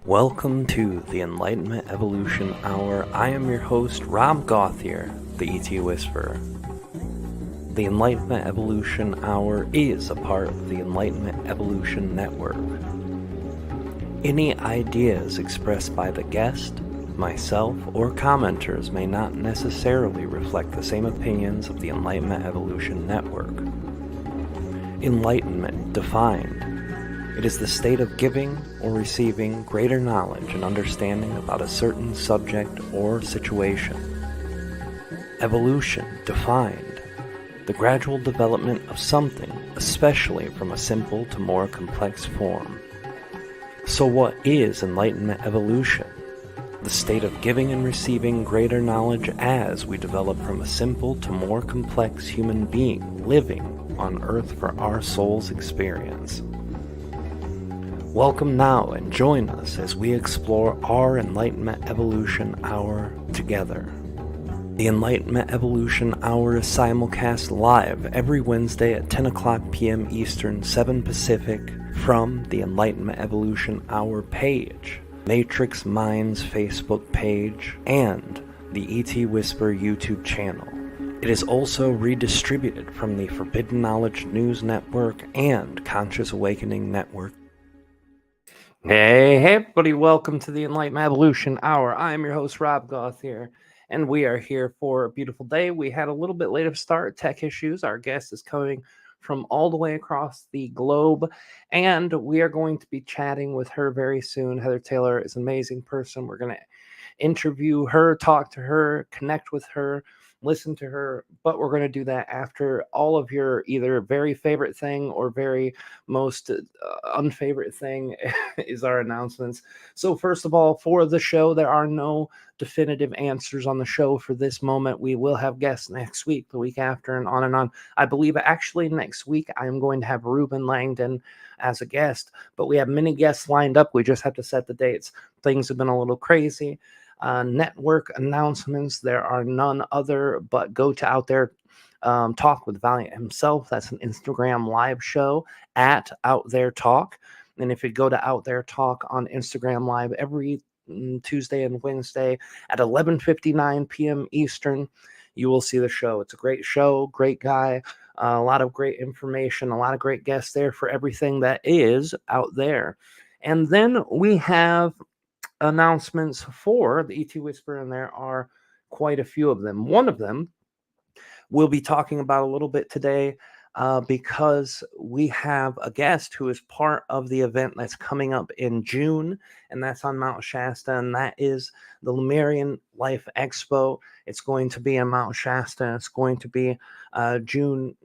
Welcome to the Enlightenment Evolution Hour. I am your host, Rob Gauthier, the ET Whisperer. The Enlightenment Evolution Hour is a part of the Enlightenment Evolution Network. Any ideas expressed by the guest, myself, or commenters may not necessarily reflect the same opinions of the Enlightenment Evolution Network. Enlightenment defined. It is the state of giving or receiving greater knowledge and understanding about a certain subject or situation. Evolution defined. The gradual development of something, especially from a simple to more complex form. So what is Enlightenment Evolution? The state of giving and receiving greater knowledge as we develop from a simple to more complex human being living on Earth for our soul's experience. Welcome now and join us as we explore our Enlightenment Evolution Hour together. The Enlightenment Evolution Hour is simulcast live every Wednesday at 10 o'clock p.m. Eastern, 7 Pacific from the Enlightenment Evolution Hour page, Matrix Minds Facebook page, and the ET Whisper YouTube channel. It is also redistributed from the Forbidden Knowledge News Network and Conscious Awakening Network. Hey everybody, welcome to the Enlightenment Evolution Hour. I am your host, Rob Gauthier, and we are here for a beautiful day. We had a little bit late of start, tech issues. Our guest is coming from all the way across the globe, and we are going to be chatting with her very soon. Heather Taylor is an amazing person. We're going to interview her, talk to her, connect with her, listen to her, but we're going to do that after all of your either very favorite thing or very most unfavorite thing is our announcements. So first of all, for the show, there are no definitive answers on the show for this moment. We will have guests next week, the week after, and on and on. I believe actually next week I'm going to have Ruben Langdon as a guest, but we have many guests lined up. We just have to set the dates. Things have been a little crazy. Network announcements, there are none other but go to Out There Talk with Valiant himself. That's an Instagram live show at Out There Talk. And if you go to Out There Talk on Instagram Live every Tuesday and Wednesday at 11:59 p.m. Eastern, you will see the show. It's a great show, great guy, a lot of great information, a lot of great guests there for everything that is out there. And then we have announcements for the ET Whisperer, and there are quite a few of them. One of them we'll be talking about a little bit today because we have a guest who is part of the event that's coming up in June, and that's on Mount Shasta, and that is the Lemurian Life Expo. It's going to be in Mount Shasta. It's going to be June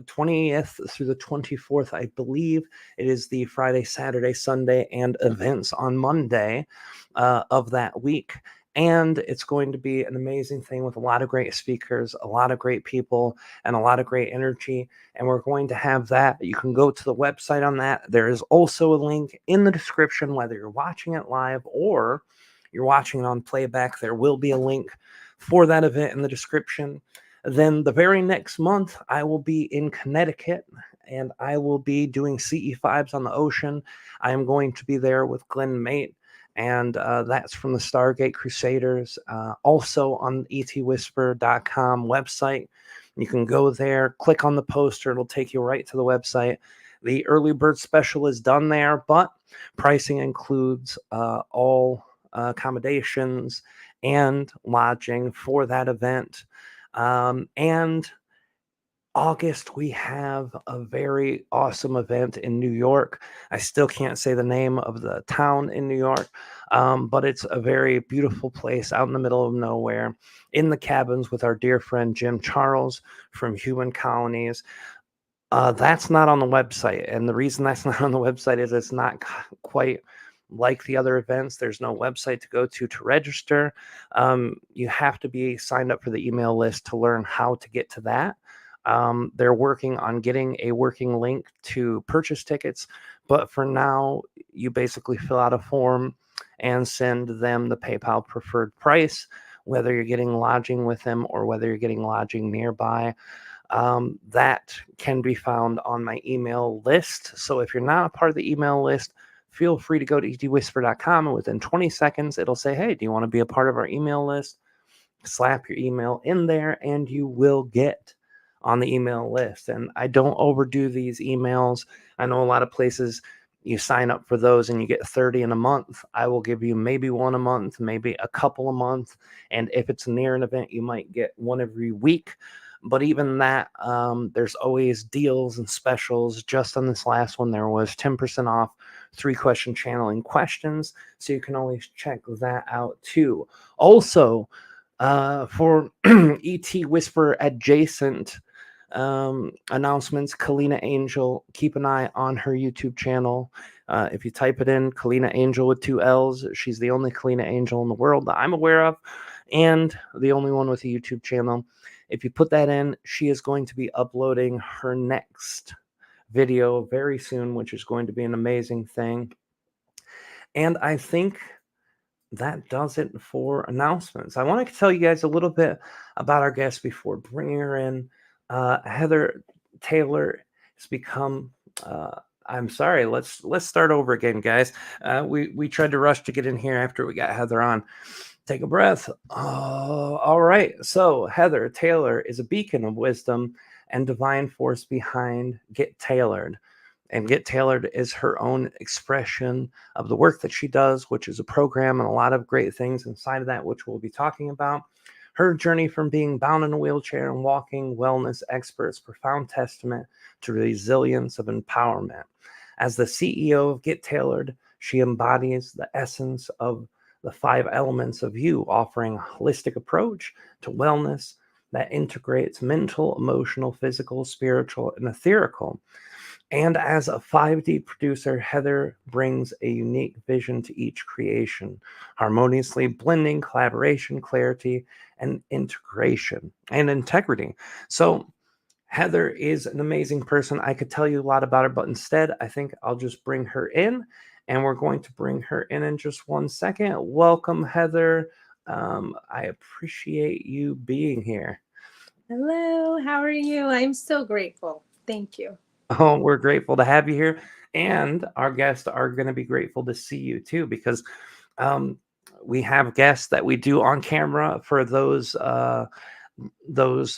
20th through the 24th, I believe. It is the Friday, Saturday, Sunday, and events on Monday of that week. And it's going to be an amazing thing with a lot of great speakers, a lot of great people, and a lot of great energy. And we're going to have that. You can go to the website on that. There is also a link in the description, whether you're watching it live or you're watching it on playback. There will be a link for that event in the description. Then the very next month, I will be in Connecticut, and I will be doing CE5s on the ocean. I am going to be there with Glenn Mate, and that's from the Stargate Crusaders. Also on the etwhisper.com website. You can go there, click on the poster. It'll take you right to the website. The early bird special is done there, but pricing includes all accommodations and lodging for that event. And August, we have a very awesome event in New York. I still can't say the name of the town in New York, but it's a very beautiful place out in the middle of nowhere in the cabins with our dear friend Jim Charles from Human Colonies. That's not on the website. And the reason that's not on the website is it's not quite like the other events. There's no website to go to register. You have to be signed up for the email list to learn how to get to that. They're working on getting a working link to purchase tickets, but for now, you basically fill out a form and send them the PayPal preferred price, whether you're getting lodging with them or whether you're getting lodging nearby. That can be found on my email list. So if you're not a part of the email list, feel free to go to etwhisper.com, and within 20 seconds, it'll say, hey, do you want to be a part of our email list? Slap your email in there and you will get on the email list. And I don't overdo these emails. I know a lot of places you sign up for those and you get 30 in a month. I will give you maybe one a month, maybe a couple a month. And if it's near an event, you might get one every week. But even that, there's always deals and specials. Just on this last one, there was 10% off 3-question channeling questions. So you can always check that out too. Also, for ET Whisper adjacent announcements, Kalina Angel, keep an eye on her YouTube channel. If you type it in, Kalina Angel with 2 L's, she's the only Kalina Angel in the world that I'm aware of, and the only one with a YouTube channel. If you put that in, she is going to be uploading her next video very soon, which is going to be an amazing thing. And I think that does it for announcements. I want to tell you guys a little bit about our guest before bringing her in. Heather Taylor has become. I'm sorry. Let's start over again, guys. We tried to rush to get in here after we got Heather on. Take a breath. All right. So Heather Taylor is a beacon of wisdom and divine force behind Get Tailored. And Get Tailored is her own expression of the work that she does, which is a program and a lot of great things inside of that, which we'll be talking about. Her journey from being bound in a wheelchair and walking wellness experts, profound testament to resilience of empowerment. As the CEO of Get Tailored, she embodies the essence of the 5 elements of you, offering a holistic approach to wellness that integrates mental, emotional, physical, spiritual, and etherical. And as a 5D producer, Heather brings a unique vision to each creation, harmoniously blending collaboration, clarity, and integration and integrity. So Heather is an amazing person. I could tell you a lot about her, but instead, I think I'll just bring her in, and we're going to bring her in just 1 second. Welcome, Heather. I appreciate you being here. Hello, how are you? I'm so grateful. Thank you. Oh, we're grateful to have you here. And our guests are going to be grateful to see you too, because um, we have guests that we do on camera for those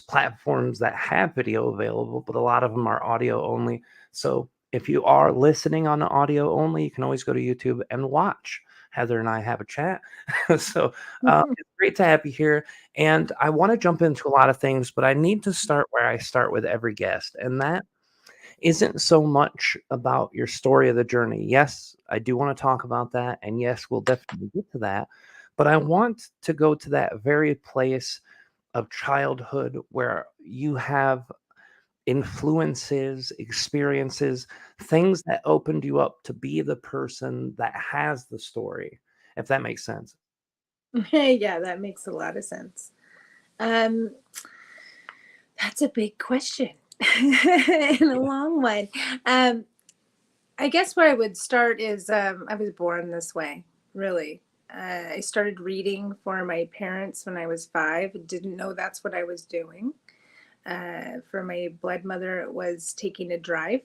platforms that have video available, but a lot of them are audio only. So if you are listening on audio only, you can always go to YouTube and watch Heather and I have a chat. So it's great to have you here. And I want to jump into a lot of things, but I need to start where I start with every guest, and that isn't so much about your story of the journey. Yes, I do want to talk about that. And yes, we'll definitely get to that. But I want to go to that very place of childhood where you have influences, experiences, things that opened you up to be the person that has the story, if that makes sense. Yeah, that makes a lot of sense. Um, that's a big question and a long one. Um, I guess where I would start is I was born this way, really. I started reading for my parents when I was 5. Didn't know that's what I was doing. For my blood mother, it was taking a drive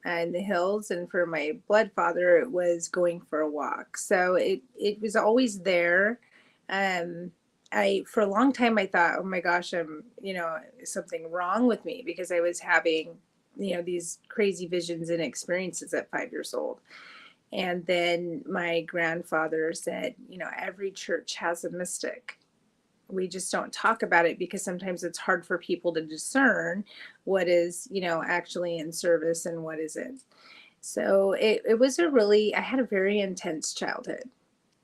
in the hills, and for my blood father, it was going for a walk. So it was always there. Um, I for a long time I thought, oh my gosh, I'm something wrong with me because I was having these crazy visions and experiences at 5 years old. And then my grandfather said, every church has a mystic. We just don't talk about it because sometimes it's hard for people to discern what is actually in service and what isn't. So it was I had a very intense childhood.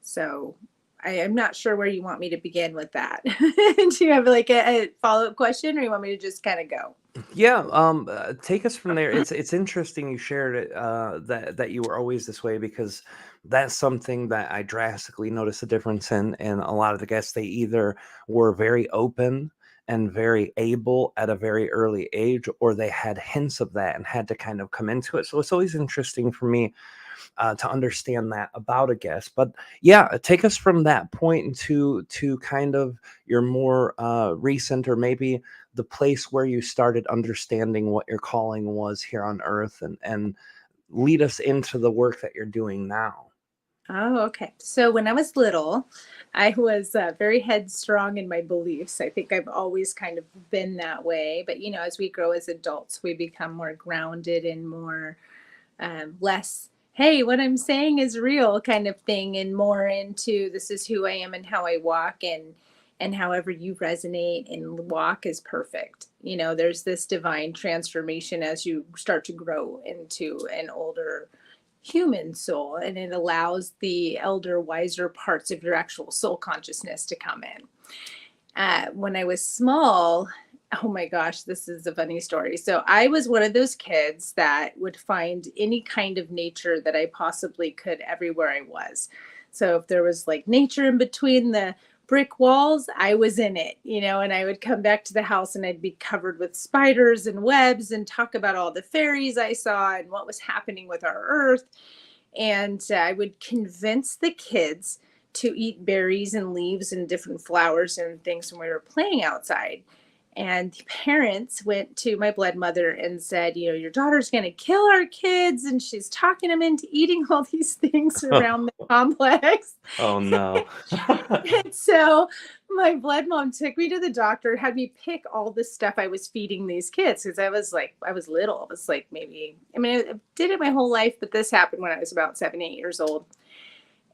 So I'm not sure where you want me to begin with that. Do you have like a follow-up question, or you want me to just kind of go? Yeah, take us from there. It's interesting you shared it, that you were always this way, because that's something that I drastically noticed a difference in. And a lot of the guests, they either were very open and very able at a very early age, or they had hints of that and had to kind of come into it. So it's always interesting for me to understand that about a guest. But yeah, take us from that point into kind of your more recent, or maybe the place where you started understanding what your calling was here on earth, and lead us into the work that you're doing now. Oh, okay. So when I was little, I was very headstrong in my beliefs. I think I've always kind of been that way. But, as we grow as adults, we become more grounded and more less, hey, what I'm saying is real kind of thing, and more into this is who I am and how I walk, and however you resonate and walk is perfect. There's this divine transformation as you start to grow into an older human soul, and it allows the elder, wiser parts of your actual soul consciousness to come in. When I was small, oh my gosh, this is a funny story. So I was one of those kids that would find any kind of nature that I possibly could everywhere I was. So if there was like nature in between the brick walls, I was in it, and I would come back to the house and I'd be covered with spiders and webs and talk about all the fairies I saw and what was happening with our earth. And I would convince the kids to eat berries and leaves and different flowers and things when we were playing outside. And the parents went to my blood mother and said, your daughter's going to kill our kids, and she's talking them into eating all these things around the complex. Oh no. And so my blood mom took me to the doctor, had me pick all the stuff I was feeding these kids, because I was little. I was like, maybe, I did it my whole life, but this happened when I was about 7, 8 years old.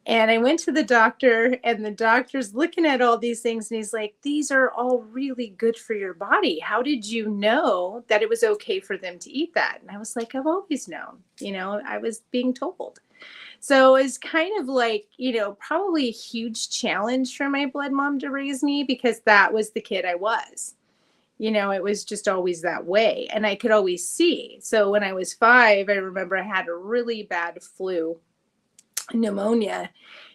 And I went to the doctor, and the doctor's looking at all these things, and he's like, these are all really good for your body. How did you know that it was okay for them to eat that? And I was like, I've always known, I was being told. So it's kind of like, probably a huge challenge for my blood mom to raise me, because that was the kid I was. It was just always that way. And I could always see. So when I was 5, I remember I had a really bad flu, pneumonia.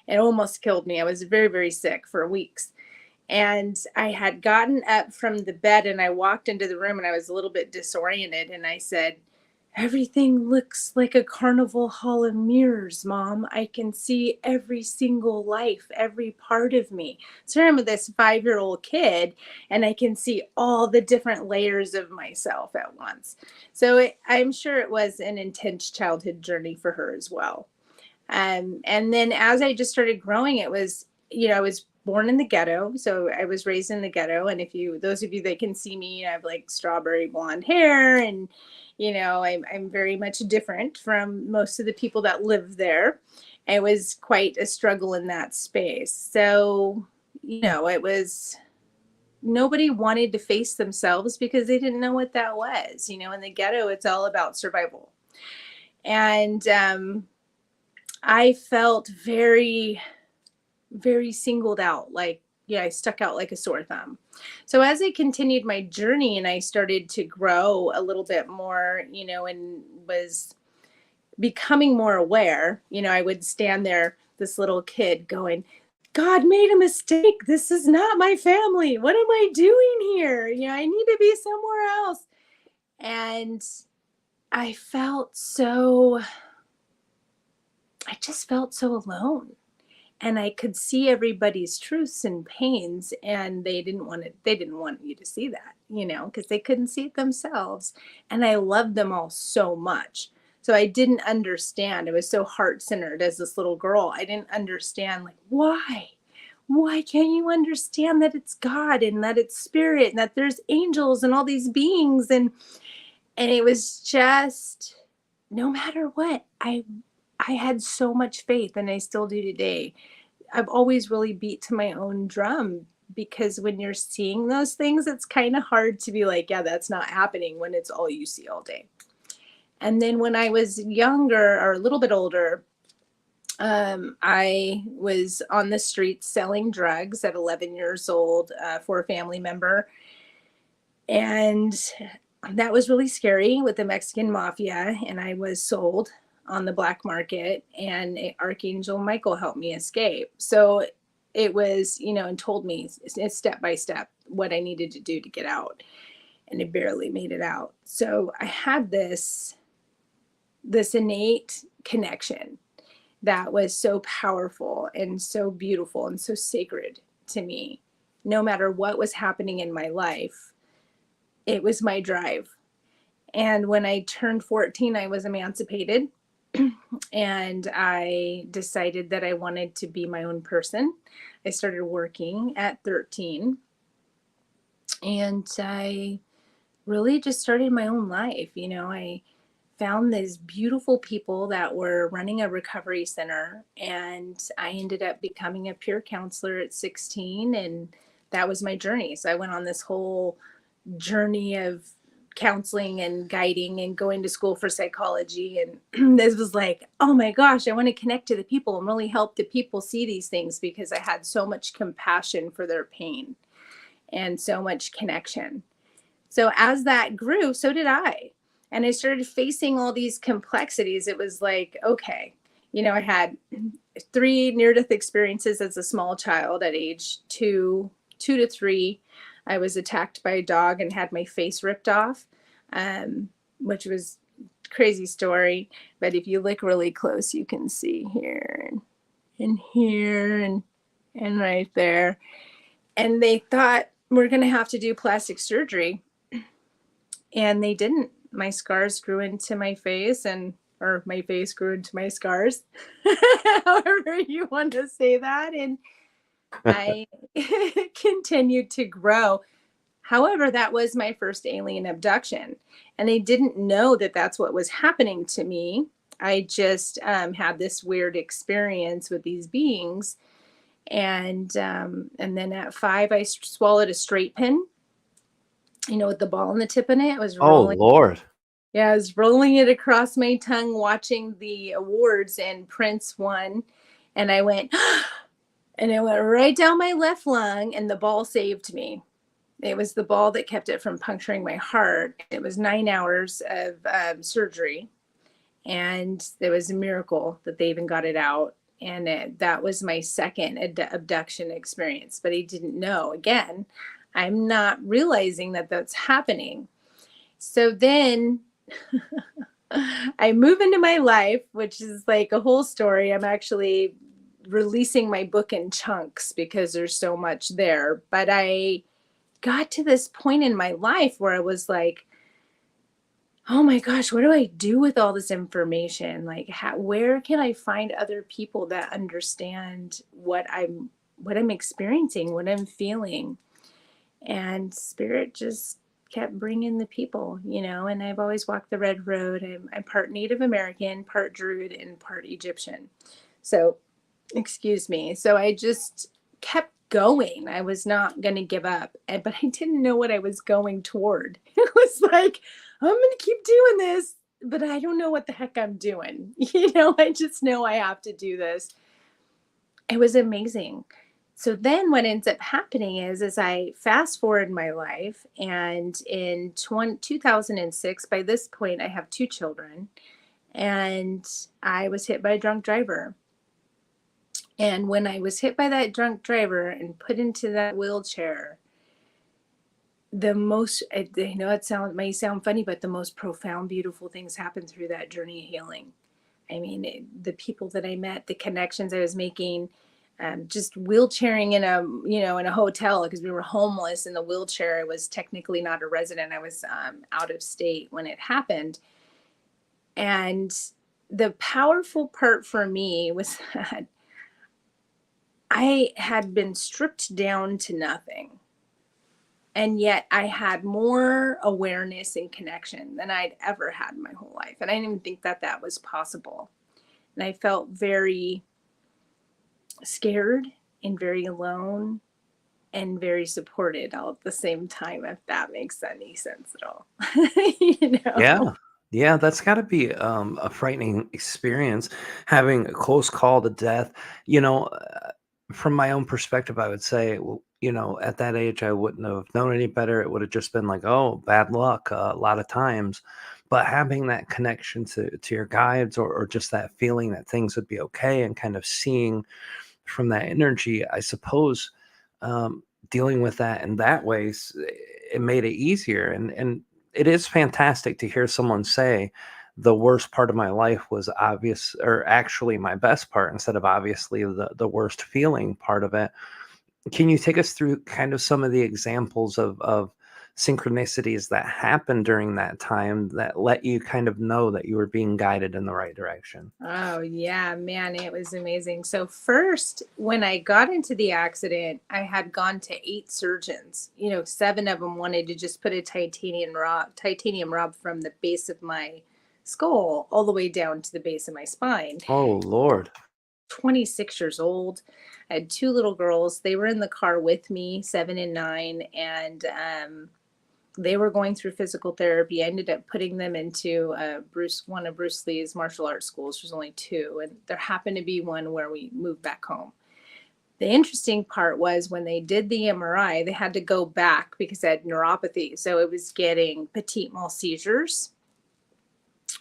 It almost killed me. I was very, very sick for weeks. And I had gotten up from the bed, and I walked into the room, and I was a little bit disoriented. And I said, everything looks like a carnival hall of mirrors, Mom. I can see every single life, every part of me. So I'm this 5-year-old kid, and I can see all the different layers of myself at once. So I'm sure it was an intense childhood journey for her as well. And then as I just started growing, it was, I was born in the ghetto. So I was raised in the ghetto. And those of you that can see me, I have like strawberry blonde hair, and, I'm very much different from most of the people that live there. It was quite a struggle in that space. So, it was, nobody wanted to face themselves because they didn't know what that was. In the ghetto, it's all about survival. And, I felt very, very singled out. Like, I stuck out like a sore thumb. So as I continued my journey and I started to grow a little bit more, and was becoming more aware, I would stand there, this little kid going, God made a mistake. This is not my family. What am I doing here? I need to be somewhere else. And I just felt so alone, and I could see everybody's truths and pains, and they didn't want you to see that, because they couldn't see it themselves. And I loved them all so much. So I didn't understand. I was so heart-centered as this little girl. I didn't understand, like, why can't you understand that it's God and that it's spirit and that there's angels and all these beings? And it was just, no matter what, I had so much faith, and I still do today. I've always really beat to my own drum, because when you're seeing those things, it's kind of hard to be like, yeah, that's not happening, when it's all you see all day. And then when I was younger, or a little bit older, I was on the streets selling drugs at 11 years old for a family member. And that was really scary with the Mexican mafia. And I was sold on the black market, and Archangel Michael helped me escape. So it was, and told me step by step what I needed to do to get out. And I barely made it out. So I had this innate connection that was so powerful and so beautiful and so sacred to me. No matter what was happening in my life, it was my drive. And when I turned 14, I was emancipated. And I decided that I wanted to be my own person. I started working at 13, and I really just started my own life. I found these beautiful people that were running a recovery center, and I ended up becoming a peer counselor at 16, and that was my journey. So I went on this whole journey of counseling and guiding and going to school for psychology, and this was like, oh my gosh, I want to connect to the people and really help the people see these things, because I had so much compassion for their pain and so much connection. So as that grew, so did I. And I started facing all these complexities. It was like, okay, I had 3 near-death experiences as a small child at age 2 to 3. I was attacked by a dog and had my face ripped off, which was a crazy story. But if you look really close, you can see here and here and right there. And they thought we're going to have to do plastic surgery. And they didn't. My scars grew into my face, or my face grew into my scars, however you want to say that. And I continued to grow. However, that was my first alien abduction. And they didn't know that that's what was happening to me. I just had this weird experience with these beings. And then at 5, I swallowed a straight pin, with the ball on the tip in it. It was Oh, rolling. Lord. Yeah, I was rolling it across my tongue, watching the awards, and Prince won. And I went, and it went right down my left lung, and the ball saved me. It was the ball that kept it from puncturing my heart. It was 9 hours of surgery, and it was a miracle that they even got it out. And that was my second abduction experience. But I didn't know. Again, I'm not realizing that that's happening. So then I move into my life, which is like a whole story. I'm actually releasing my book in chunks because there's so much there. But I got to this point in my life where I was like, oh my gosh, what do I do with all this information? Like, where can I find other people that understand what I'm experiencing, what I'm feeling? And Spirit just kept bringing the people, and I've always walked the red road. I'm part Native American, part Druid, and part Egyptian. So, excuse me. So I just kept going. I was not going to give up, but I didn't know what I was going toward. It was like, I'm going to keep doing this, but I don't know what the heck I'm doing. I just know I have to do this. It was amazing. So then what ends up happening is I fast forward my life, and in 2006, by this point, I have 2 children, and I was hit by a drunk driver. And when I was hit by that drunk driver and put into that wheelchair, the most, I know it may sound funny, but the most profound, beautiful things happened through that journey of healing. I mean, the people that I met, the connections I was making, just wheelchairing in a hotel, because we were homeless in the wheelchair. I was technically not a resident. I was out of state when it happened. And the powerful part for me was that I had been stripped down to nothing. And yet I had more awareness and connection than I'd ever had in my whole life. And I didn't even think that that was possible. And I felt very scared and very alone and very supported all at the same time, if that makes any sense at all. Yeah, that's got to be a frightening experience, having a close call to death. From my own perspective, I would say, well, at that age, I wouldn't have known any better. It would have just been like, oh, bad luck a lot of times. But having that connection to your guides, or just that feeling that things would be okay, and kind of seeing from that energy, I suppose, dealing with that in that way, it made it easier. And it is fantastic to hear someone say the worst part of my life was obvious, or actually my best part, instead of obviously the worst feeling part of it. Can you take us through kind of some of the examples of synchronicities that happened during that time that let you kind of know that you were being guided in the right direction? Oh, yeah, man, it was amazing. So, first, when I got into the accident, I had gone to 8 surgeons. 7 of them wanted to just put a titanium rod from the base of my skull all the way down to the base of my spine. Oh, Lord. 26 years old. I had 2 little girls. They were in the car with me, 7 and 9, and they were going through physical therapy. I ended up putting them into one of Bruce Lee's martial arts schools. There's only 2, and there happened to be one where we moved back home. The interesting part was when they did the MRI, they had to go back because I had neuropathy. So it was getting petit mal seizures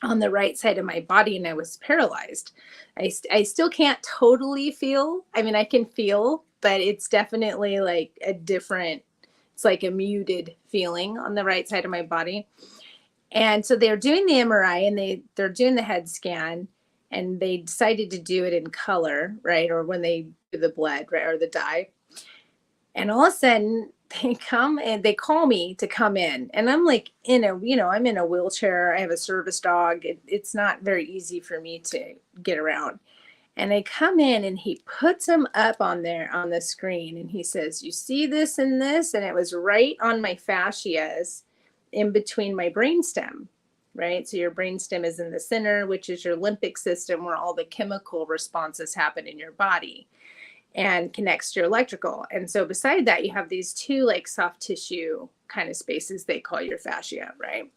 on the right side of my body, and I was paralyzed. I still can't totally feel. I mean, I can feel, but it's definitely like it's like a muted feeling on the right side of my body. And so they're doing the MRI, and they're doing the head scan, and they decided to do it in color, right? Or when they do the blood, right? Or the dye. And all of a sudden they come and they call me to come in. And I'm like, I'm in a wheelchair. I have a service dog. It's not very easy for me to get around. And I come in, and he puts them up on the screen, and he says, "You see this and this?" And it was right on my fascias in between my brainstem, right? So your brainstem is in the center, which is your limbic system, where all the chemical responses happen in your body and connects to your electrical. And so beside that, you have these 2 like soft tissue kind of spaces they call your fascia, right?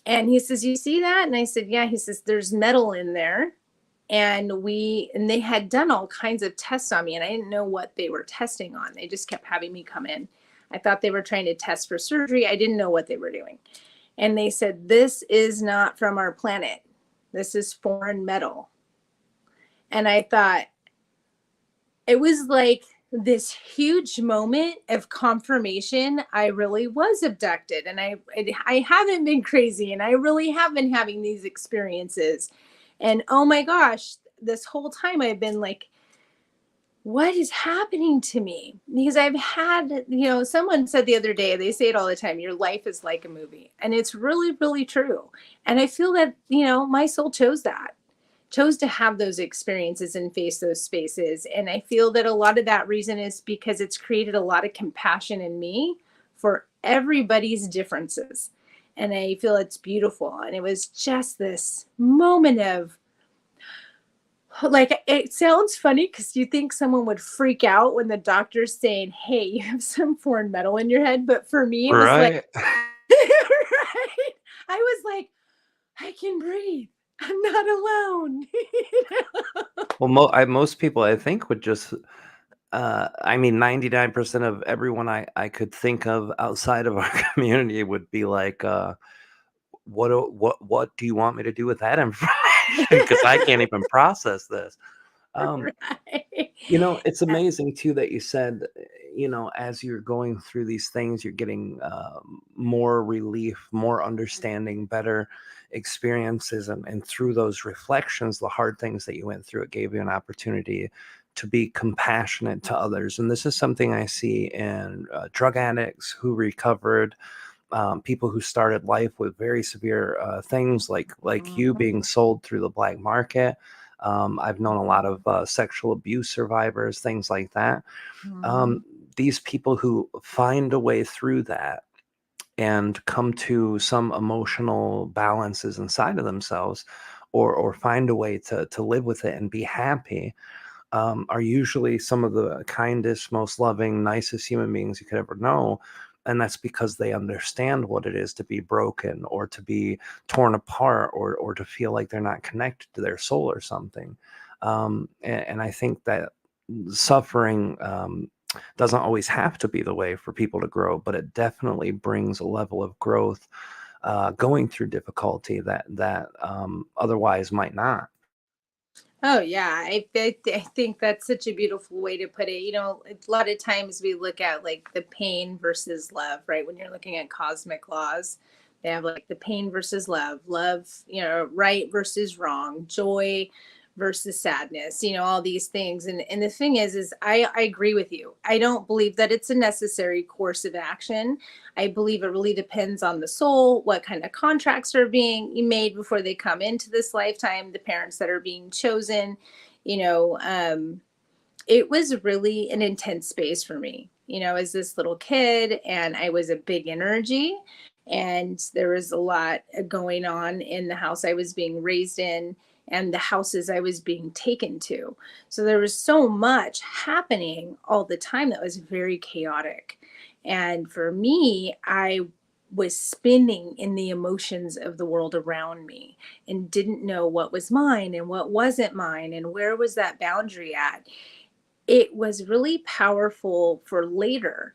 And he says, "You see that?" And I said, "Yeah." He says, "There's metal in there." And they had done all kinds of tests on me, and I didn't know what they were testing on. They just kept having me come in. I thought they were trying to test for surgery. I didn't know what they were doing. And they said, "This is not from our planet. This is foreign metal." And I thought, it was like this huge moment of confirmation I really was abducted, and I haven't been crazy, and I really have been having these experiences. And oh my gosh, this whole time I've been like, what is happening to me? Because I've had, someone said the other day, they say it all the time, your life is like a movie. And it's really, really true. And I feel that, my soul chose to have those experiences and face those spaces. And I feel that a lot of that reason is because it's created a lot of compassion in me for everybody's differences. And I feel it's beautiful. And it was just this moment of, like, it sounds funny because you think someone would freak out when the doctor's saying, "Hey, you have some foreign metal in your head." But for me, it was like, Right. right? I was like, I can breathe. I'm not alone. Well, most people, I think, would just, I mean, 99% of everyone I could think of outside of our community would be like, what do you want me to do with that information? Because I can't even process this. Um, Right. it's amazing too that you said, as you're going through these things, you're getting more relief, more understanding, better experiences. And through those reflections, the hard things that you went through, it gave you an opportunity to be compassionate to others. And this is something I see in drug addicts who recovered, people who started life with very severe things like you being sold through the black market. I've known a lot of sexual abuse survivors, things like that. Mhm. These people who find a way through that and come to some emotional balances inside of themselves, or find a way to live with it and be happy, are usually some of the kindest, most loving, nicest human beings you could ever know. And that's because they understand what it is to be broken, or to be torn apart, or to feel like they're not connected to their soul or something. And I think that suffering doesn't always have to be the way for people to grow, but it definitely brings a level of growth, going through difficulty that otherwise might not. Oh yeah, I think that's such a beautiful way to put it. A lot of times we look at like the pain versus love, right? When you're looking at cosmic laws, they have like the pain versus love, right versus wrong, joy versus sadness, all these things. And the thing is I agree with you. I don't believe that it's a necessary course of action. I believe it really depends on the soul, what kind of contracts are being made before they come into this lifetime, the parents that are being chosen, you know, it was really an intense space for me, as this little kid, and I was a big energy, and there was a lot going on in the house I was being raised in and the houses I was being taken to. So there was so much happening all the time that was very chaotic. And for me, I was spinning in the emotions of the world around me and didn't know what was mine and what wasn't mine and where was that boundary at. It was really powerful for later,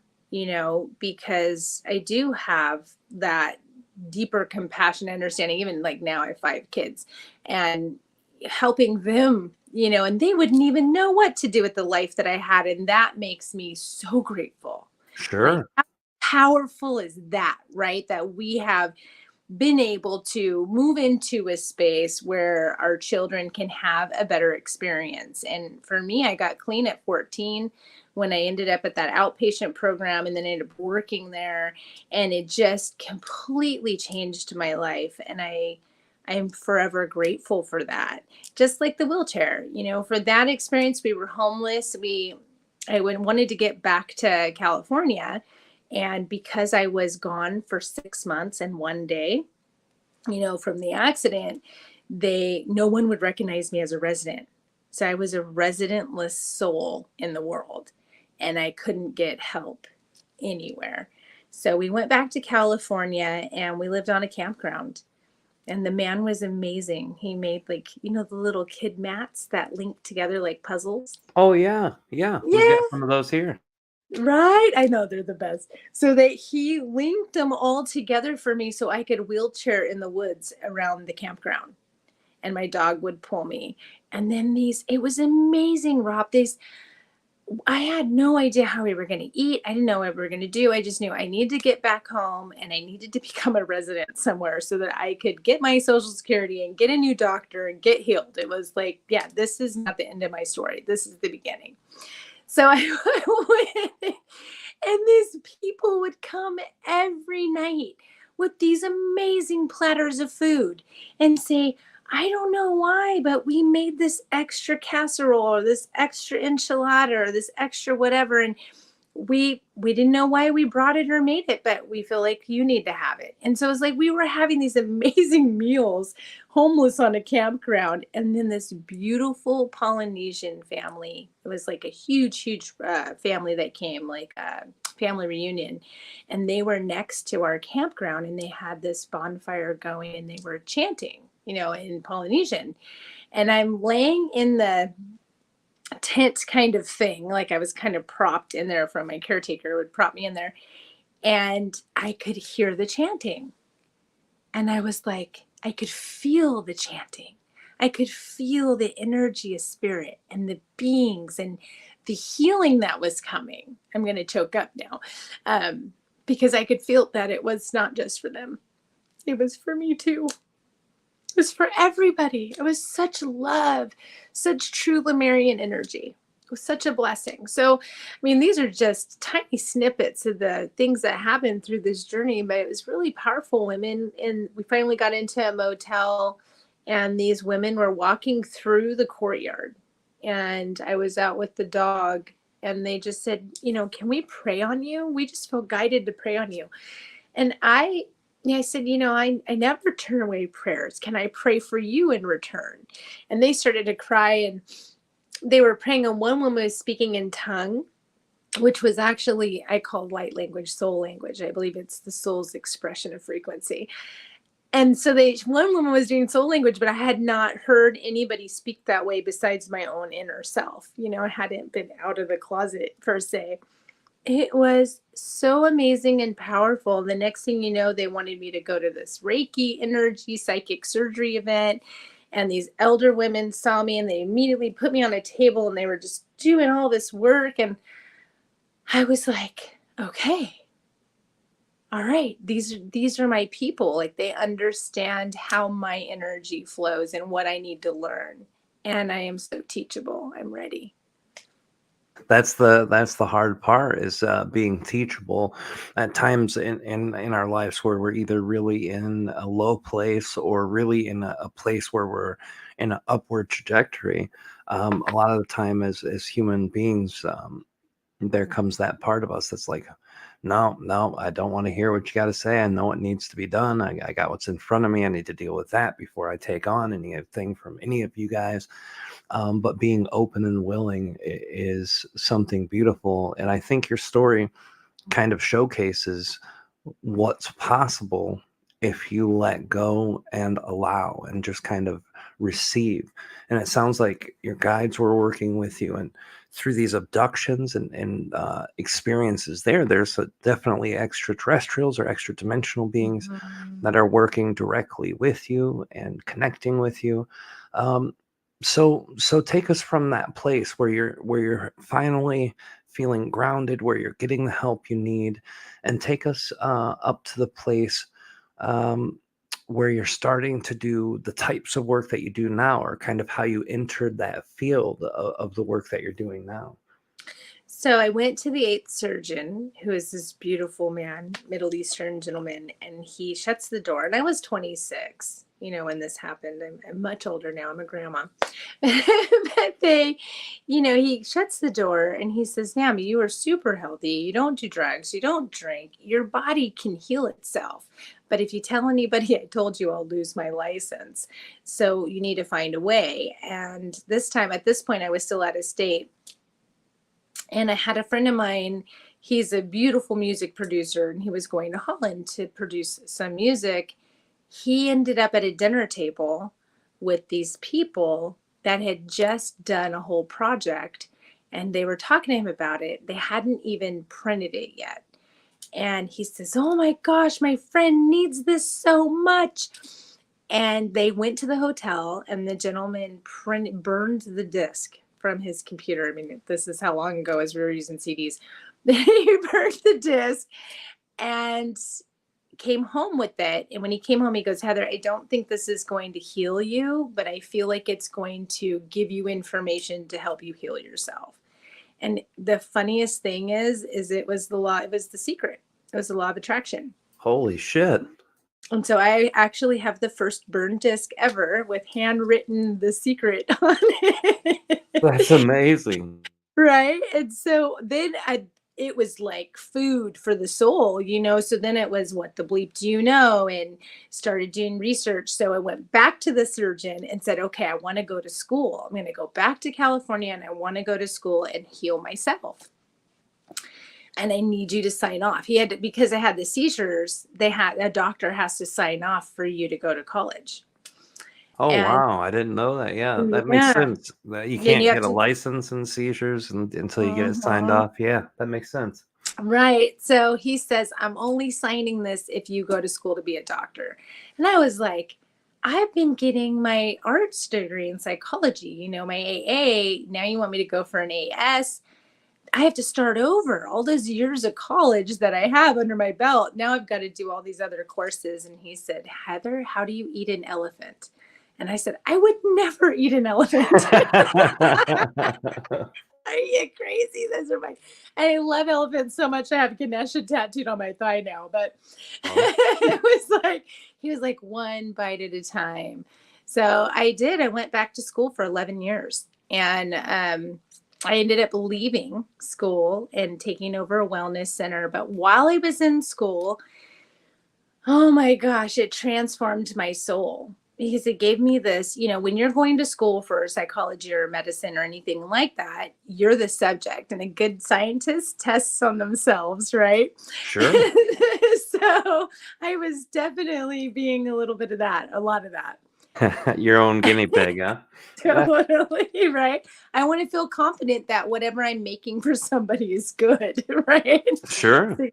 because I do have that deeper compassion understanding. Even like now I have 5 kids and helping them, and they wouldn't even know what to do with the life that I had. And that makes me so grateful. Like, Sure. how powerful is that, right? That we have been able to move into a space where our children can have a better experience. And for me, I got clean at 14 when I ended up at that outpatient program and then ended up working there. And it just completely changed my life. And I'm forever grateful for that. Just like the wheelchair, for that experience, we were homeless. I wanted to get back to California. And because I was gone for 6 months and one day, from the accident, no one would recognize me as a resident. So I was a residentless soul in the world and I couldn't get help anywhere. So we went back to California and we lived on a campground. And the man was amazing. He made the little kid mats that link together like puzzles. Oh, yeah. Yeah. We got Yeah. some of those here. Right. I know they're the best. So that he linked them all together for me so I could wheelchair in the woods around the campground. And my dog would pull me. And then it was amazing, Rob. I had no idea how we were going to eat. I didn't know what we were going to do. I just knew I needed to get back home and I needed to become a resident somewhere so that I could get my Social Security and get a new doctor and get healed. It was like, yeah, this is not the end of my story. This is the beginning. So I went, and these people would come every night with these amazing platters of food and say, I don't know why, but we made this extra casserole or this extra enchilada or this extra whatever. And we didn't know why we brought it or made it, but we feel like you need to have it. And so it's like we were having these amazing meals, homeless on a campground. And then this beautiful Polynesian family, it was like a huge family that came, like a family reunion. And they were next to our campground and they had this bonfire going and they were chanting, in Polynesian. And I'm laying in the tent kind of thing. Like I was kind of propped in there from my caretaker would prop me in there. And I could hear the chanting. And I was like, I could feel the chanting. I could feel the energy of spirit and the beings and the healing that was coming. I'm going to choke up now because I could feel that it was not just for them. It was for me too. It was for everybody. It was such love, such true Lemurian energy. It was such a blessing. So, these are just tiny snippets of the things that happened through this journey, but it was really powerful. Women, and we finally got into a motel, and these women were walking through the courtyard, and I was out with the dog, and they just said, can we pray on you? We just feel guided to pray on you. And I said, I never turn away prayers. Can I pray for you in return? And they started to cry and they were praying. And one woman was speaking in tongue, which was actually, I call light language, soul language. I believe it's the soul's expression of frequency. And so one woman was doing soul language, but I had not heard anybody speak that way besides my own inner self. I hadn't been out of the closet per se. It was so amazing and powerful. The next thing you know, they wanted me to go to this Reiki energy psychic surgery event. And these elder women saw me and they immediately put me on a table and they were just doing all this work. And I was like, okay, all right, these are my people. Like they understand how my energy flows and what I need to learn. And I am so teachable. I'm ready. That's the hard part, is being teachable at times in our lives, where we're either really in a low place or really in a place where we're in an upward trajectory. A lot of the time, as human beings, there comes that part of us that's like, no, no, I don't want to hear what you got to say. I know what needs to be done. I got what's in front of me. I need to deal with that before I take on anything from any of you guys. But being open and willing is something beautiful. And I think your story kind of showcases what's possible if you let go and allow and just kind of receive. And it sounds like your guides were working with you, and through these abductions and experiences there's definitely extraterrestrials or extra dimensional beings Mhm. that are working directly with you and connecting with you. um, so take us from that place where you're finally feeling grounded, where you're getting the help you need, and take us up to the place um, where you're starting to do the types of work that you do now, or kind of how you entered that field of the work that you're doing now. So I went to the eighth surgeon, who is this beautiful man, Middle Eastern gentleman, and he shuts the door. And I was 26, when this happened. I'm much older now. I'm a grandma. But he shuts the door and he says, ma'am, you are super healthy. You don't do drugs. You don't drink. Your body can heal itself. But if you tell anybody I told you, I'll lose my license. So you need to find a way. And at this point, I was still out of state. And I had a friend of mine, he's a beautiful music producer, and he was going to Holland to produce some music. He ended up at a dinner table with these people that had just done a whole project, and they were talking to him about it. They hadn't even printed it yet. And he says, oh my gosh, my friend needs this so much. And they went to the hotel, and the gentleman burned the disc from his computer. I mean, this is how long ago as we were using CDs. He burned the disc and came home with it. And when he came home, he goes, Heather, I don't think this is going to heal you, but I feel like it's going to give you information to help you heal yourself. And the funniest thing is it was the law, it was the secret. It was the law of attraction. Holy shit. And so I actually have the first burn disc ever with handwritten The Secret on it. That's amazing. Right. And so then it was like food for the soul, So then it was, what the bleep do you know? And started doing research. So I went back to the surgeon and said, okay, I want to go to school. I'm going to go back to California and I want to go to school and heal myself. And I need you to sign off. Because I had the seizures, a doctor has to sign off for you to go to college. Oh, And wow. I didn't know that. Yeah, that makes yeah, sense. That you then can't you have get a to, license in seizures until you get it signed Mhm. off. Yeah, that makes sense. Right. So he says, I'm only signing this if you go to school to be a doctor. And I was like, I've been getting my arts degree in psychology, my AA. Now you want me to go for an AS? I have to start over all those years of college that I have under my belt. Now I've got to do all these other courses. And he said, Heather, how do you eat an elephant? And I said, I would never eat an elephant. Are you crazy? I love elephants so much. I have Ganesha tattooed on my thigh now, but Oh, it was like, he was like, one bite at a time. So I went back to school for 11 years, and I ended up leaving school and taking over a wellness center. But while I was in school, oh my gosh, it transformed my soul, because it gave me this, when you're going to school for psychology or medicine or anything like that, you're the subject, and a good scientist tests on themselves, right? sure. So I was definitely being a little bit of that, a lot of that. Your own guinea pig, huh? Totally, right? I want to feel confident that whatever I'm making for somebody is good, right? Sure. So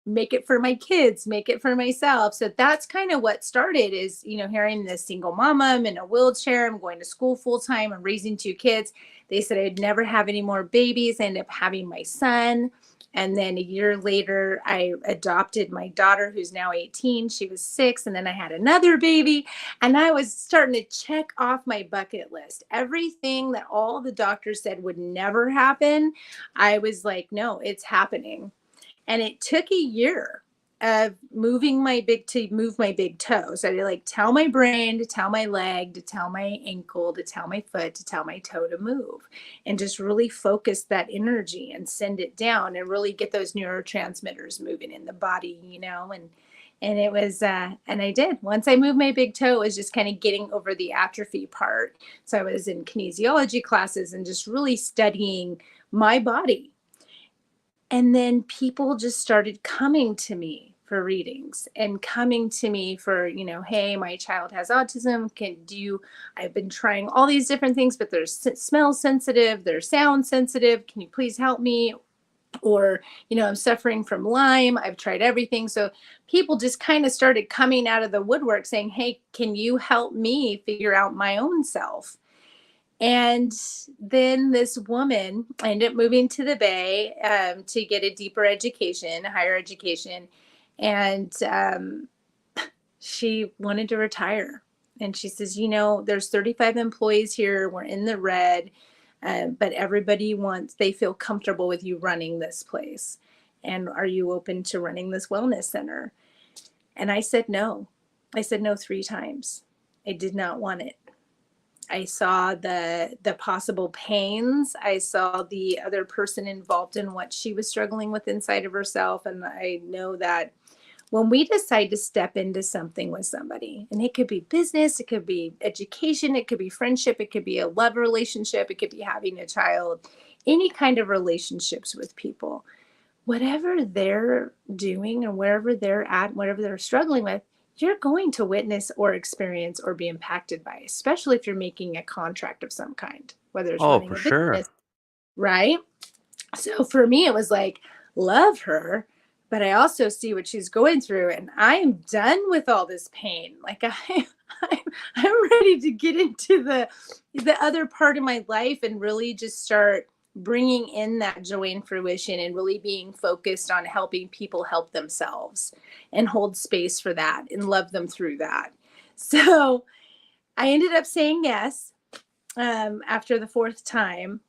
make it for my kids, make it for myself. So that's kind of what started, is, hearing this single mama, I'm in a wheelchair, I'm going to school full time, I'm raising two kids. They said I'd never have any more babies. I ended up having my son. And then a year later, I adopted my daughter, who's now 18. She was 6. And then I had another baby. And I was starting to check off my bucket list. Everything that all the doctors said would never happen, I was like, no, it's happening. And it took a year of move my big toe. So I had to like tell my brain, to tell my leg, to tell my ankle, to tell my foot, to tell my toe to move, and just really focus that energy and send it down and really get those neurotransmitters moving in the body, and it was and I did. Once I moved my big toe, it was just kind of getting over the atrophy part. So I was in kinesiology classes and just really studying my body. And then people just started coming to me for readings and coming to me for, hey, my child has autism. I've been trying all these different things, but they're smell sensitive, they're sound sensitive. Can you please help me? Or, I'm suffering from Lyme. I've tried everything. So people just kind of started coming out of the woodwork saying, hey, can you help me figure out my own self? And then this woman, I ended up moving to the Bay to get a deeper education, higher education. And she wanted to retire. And she says, there's 35 employees here. We're in the red, but they feel comfortable with you running this place. And are you open to running this wellness center? And I said no. I said no 3 times. I did not want it. I saw the possible pains. I saw the other person involved in what she was struggling with inside of herself. And I know that when we decide to step into something with somebody, and it could be business, it could be education, it could be friendship, it could be a love relationship, it could be having a child, any kind of relationships with people, whatever they're doing and wherever they're at, whatever they're struggling with, you're going to witness or experience or be impacted by, especially if you're making a contract of some kind, whether it's Oh, running for a sure. business, right? So for me, it was like, love her, but I also see what she's going through, and I'm done with all this pain. Like I'm ready to get into the other part of my life and really just start bringing in that joy and fruition and really being focused on helping people help themselves and hold space for that and love them through that. So I ended up saying yes after the 4th time.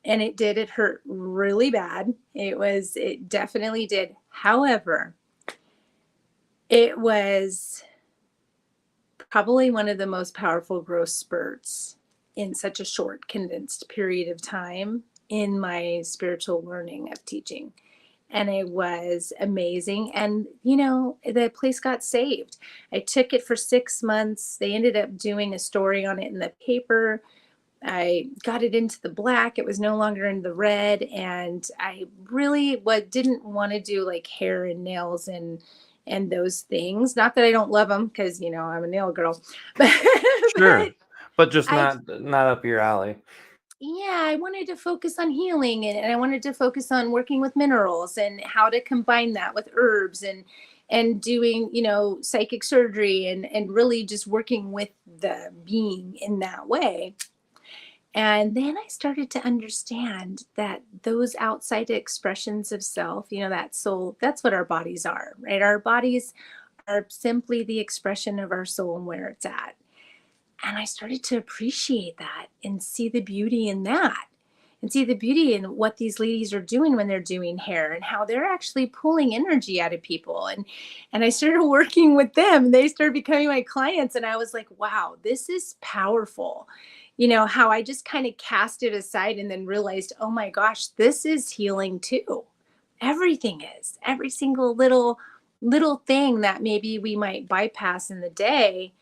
And it hurt really bad. It definitely did. However, it was probably one of the most powerful growth spurts in such a short, condensed period of time in my spiritual learning of teaching. And it was amazing. And, the place got saved. I took it for 6 months. They ended up doing a story on it in the paper. I got it into the black. It was no longer in the red. And I really didn't want to do like hair and nails and those things. Not that I don't love them, because, I'm a nail girl. But, Sure. But just I not up your alley. yeah, I wanted to focus on healing, and I wanted to focus on working with minerals and how to combine that with herbs and doing, psychic surgery and really just working with the being in that way. And then I started to understand that those outside expressions of self, that soul, that's what our bodies are, right? Our bodies are simply the expression of our soul and where it's at. And I started to appreciate that and see the beauty in that, and see the beauty in what these ladies are doing when they're doing hair and how they're actually pulling energy out of people. And I started working with them. They started becoming my clients. And I was like, wow, this is powerful. How I just kind of cast it aside and then realized, oh my gosh, this is healing too. Everything is. Every single little thing that maybe we might bypass in the day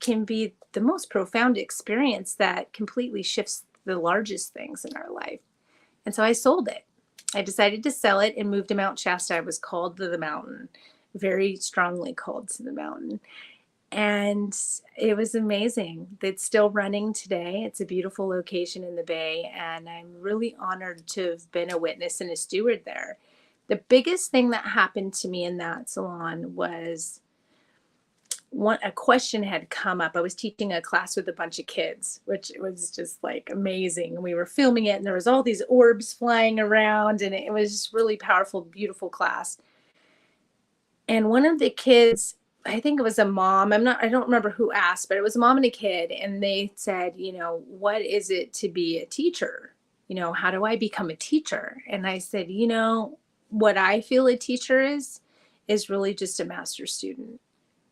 can be the most profound experience that completely shifts the largest things in our life. And so I sold it. I decided to sell it and moved to Mount Shasta. I was called to the mountain, very strongly called to the mountain. And it was amazing. It's still running today. It's a beautiful location in the Bay. And I'm really honored to have been a witness and a steward there. The biggest thing that happened to me in that salon was a question had come up. I was teaching a class with a bunch of kids, which was just like amazing. We were filming it, and there was all these orbs flying around, and it was just really powerful, beautiful class. And one of the kids, I think it was a mom, I don't remember who asked, but it was a mom and a kid. And they said, what is it to be a teacher? How do I become a teacher? And I said, what I feel a teacher is really just a master student,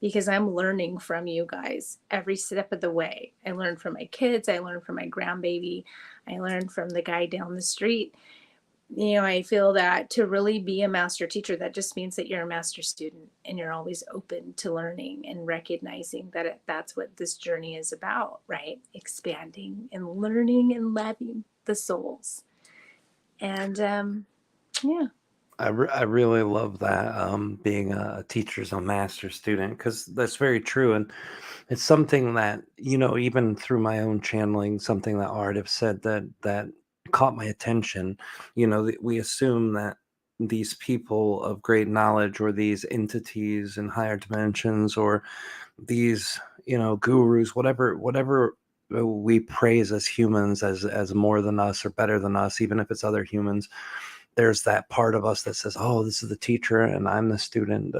because I'm learning from you guys every step of the way. I learn from my kids. I learn from my grandbaby. I learn from the guy down the street. I feel that to really be a master teacher, that just means that you're a master student and you're always open to learning and recognizing that that's what this journey is about, right? Expanding and learning and loving the souls. And yeah. I really love that, being a teacher's a master student, because that's very true. And it's something that, even through my own channeling, something that Art have said that caught my attention. We assume that these people of great knowledge, or these entities in higher dimensions, or these, gurus, whatever we praise as humans as more than us or better than us, even if it's other humans, there's that part of us that says, oh, this is the teacher and I'm the student.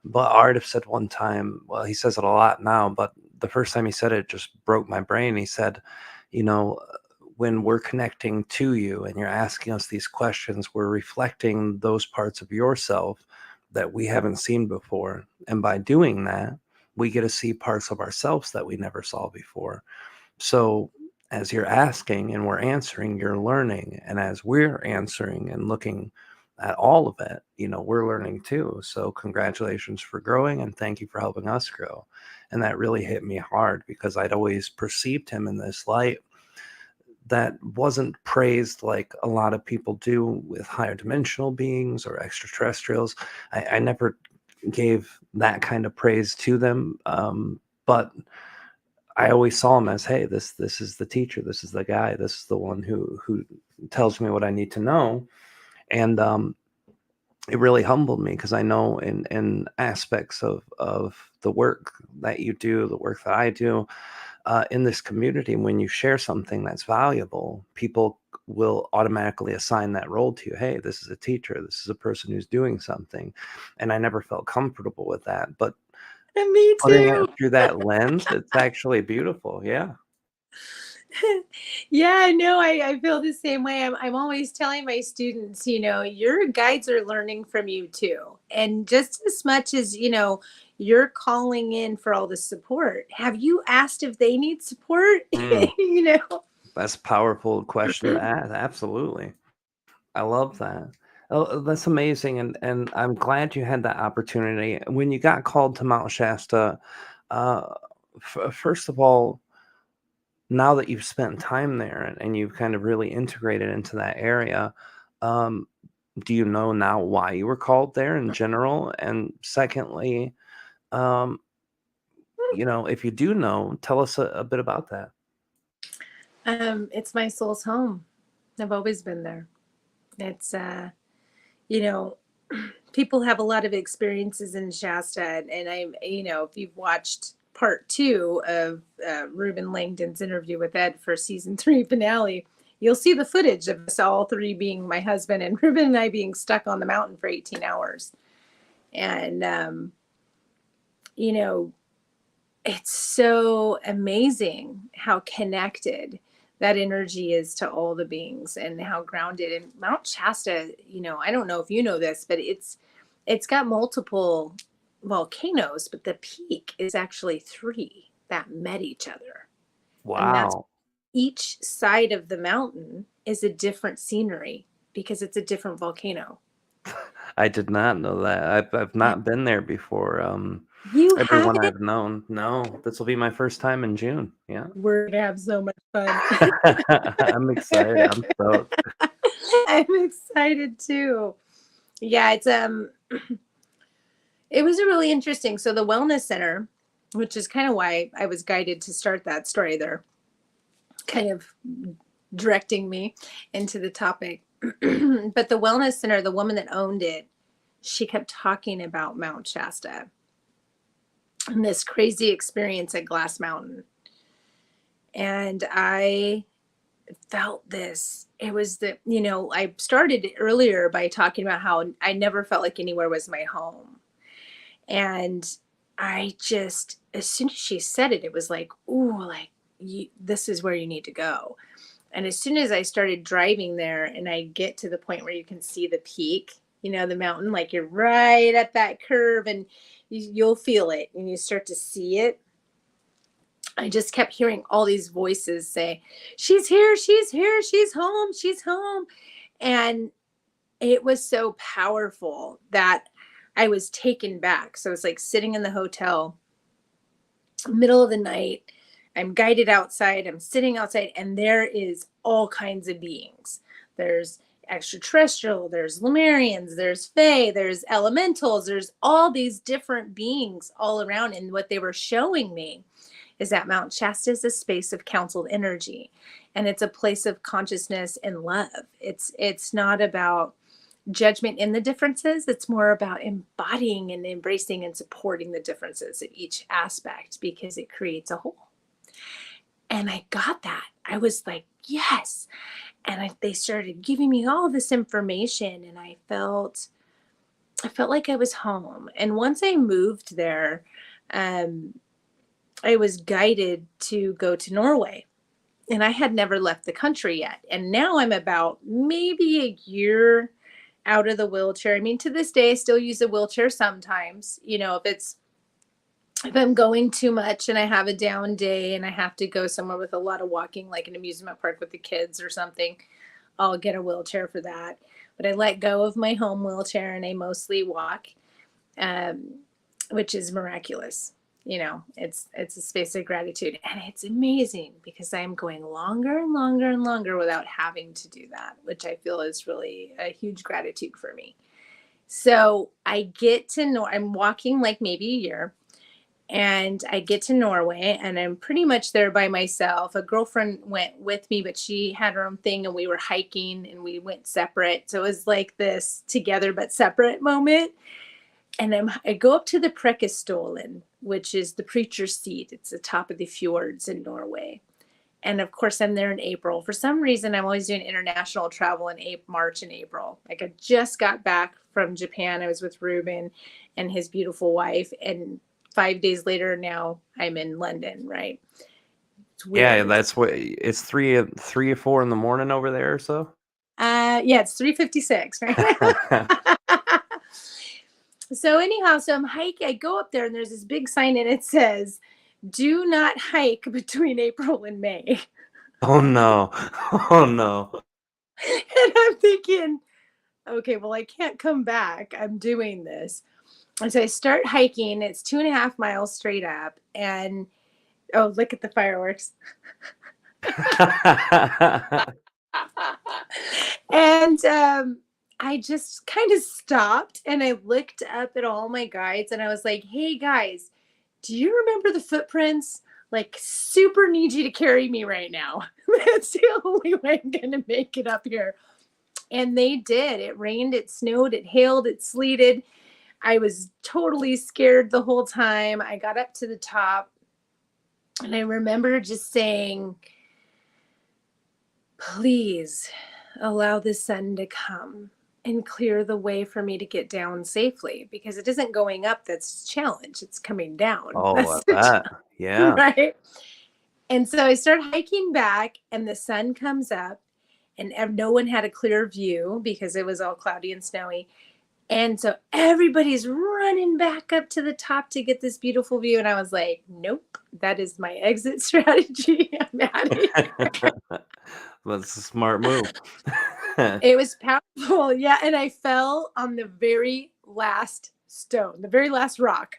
But Art have said one time, well, he says it a lot now, but the first time he said it just broke my brain. He said, when we're connecting to you and you're asking us these questions, we're reflecting those parts of yourself that we haven't seen before. And by doing that, we get to see parts of ourselves that we never saw before. So as you're asking and we're answering, you're learning. And as we're answering and looking at all of it, we're learning too. So congratulations for growing, and thank you for helping us grow. And that really hit me hard, because I'd always perceived him in this light that wasn't praised like a lot of people do with higher dimensional beings or extraterrestrials. I never gave that kind of praise to them. But I always saw him as, hey, this is the teacher, this is the guy, this is the one who tells me what I need to know. And it really humbled me, because I know in aspects of the work that you do, the work that I do, in this community, when you share something that's valuable, people will automatically assign that role to you. Hey, this is a teacher, this is a person who's doing something. And I never felt comfortable with that. But And me putting it too. through that lens, it's actually beautiful. Yeah. Yeah, no, I feel the same way. I'm always telling my students, your guides are learning from you too. And just as much as, you're calling in for all the support, have you asked if they need support? Mm, you know? that's a powerful question to ask. Absolutely. I love that. Oh, that's amazing. And I'm glad you had that opportunity. When you got called to Mount Shasta, uh, first of all, now that you've spent time there and you've kind of really integrated into that area, um, do you know now why you were called there in general? And secondly, um, if you do know, tell us a bit about that. It's my soul's home. I've always been there. It's you know, people have a lot of experiences in Shasta, and if you've watched part 2 of Ruben Langdon's interview with Ed for season 3 finale, you'll see the footage of us all three being my husband and Ruben and I being stuck on the mountain for 18 hours. And, you know, it's so amazing how connected that energy is to all the beings and how grounded. And Mount Shasta, I don't know if you know this, but it's got multiple volcanoes, but the peak is actually 3 that met each other. And that's Wow. each side of the mountain is a different scenery because it's a different volcano. I did not know that. I've not been there before. You Everyone haven't? I've known, no, this will be my first time in June. Yeah. We're gonna have so much fun. I'm excited. I'm stoked. I'm excited too. Yeah, it was a really interesting. So the wellness center, which is kind of why I was guided to start that story there, kind of directing me into the topic. But the wellness center, the woman that owned it, she kept talking about Mount Shasta. in this crazy experience at Glass Mountain. And I felt this. It was the, I started earlier by talking about how I never felt like anywhere was my home. And I just, as soon as she said it, it was like, ooh, like, this is where you need to go. And as soon as I started driving there and I get to the point where you can see the peak, the mountain, like you're right at that curve and you'll feel it and you start to see it. I just kept hearing all these voices say, she's here, she's here, she's home, she's home. And it was so powerful that I was taken back. So it's like sitting in the hotel, middle of the night. I'm guided outside. I'm sitting outside, and there is all kinds of beings. There's extraterrestrial, there's Lemurians, there's Fae, there's elementals, there's all these different beings all around. And what they were showing me is that Mount Shasta is a space of counseled energy, and it's a place of consciousness and love. It's not about judgment in the differences. It's more about embodying and embracing and supporting the differences in each aspect because it creates a whole. And I got that. I was like, yes. And they started giving me all this information, and I felt like I was home. And once I moved there, I was guided to go to Norway. And I had never left the country yet. And now I'm about maybe a year out of the wheelchair. I mean, to this day, I still use a wheelchair sometimes. If I'm going too much and I have a down day and I have to go somewhere with a lot of walking, like an amusement park with the kids or something, I'll get a wheelchair for that. But I let go of my home wheelchair and I mostly walk, which is miraculous. It's a space of gratitude, and it's amazing because I'm going longer and longer and longer without having to do that, which I feel is really a huge gratitude for me. So I get to I'm walking like maybe a year, and I get to Norway, and I'm pretty much there by myself. A girlfriend went with me, but she had her own thing, and we were hiking and we went separate. So it was like this together but separate moment. And I go up to the Prekestolen, which is the preacher's seat. It's the top of the fjords in Norway. And of course, I'm there in April. For some reason, I'm always doing international travel in March and April. Like I just got back from Japan. I was with Ruben and his beautiful wife. And 5 days later, now I'm in London, right? It's weird. Yeah, that's what it's 3 or 4 in the morning over there or so. Yeah, it's 3:56, right? So anyhow, so I'm hiking. I go up there and there's this big sign and it says, "Do not hike between April and May." Oh no. Oh no. And I'm thinking, okay, well, I can't come back. I'm doing this. And so I start hiking. It's 2.5 miles straight up. And oh, look at the fireworks. And I just kind of stopped and I looked up at all my guides and I was like, hey guys, do you remember the footprints? Like, super need you to carry me right now. That's the only way I'm going to make it up here. And they did. It rained, it snowed, it hailed, it sleeted. I was totally scared the whole time. I got up to the top and I remember just saying, please allow the sun to come and clear the way for me to get down safely, because it isn't going up that's the challenge, it's coming down. Oh, that. Yeah. Right. And so I start hiking back and the sun comes up and no one had a clear view because it was all cloudy and snowy. And so everybody's running back up to the top to get this beautiful view. And I was like, nope, that is my exit strategy. I'm out of here. That's a smart move. It was powerful. Yeah. And I fell on the very last stone, the very last rock.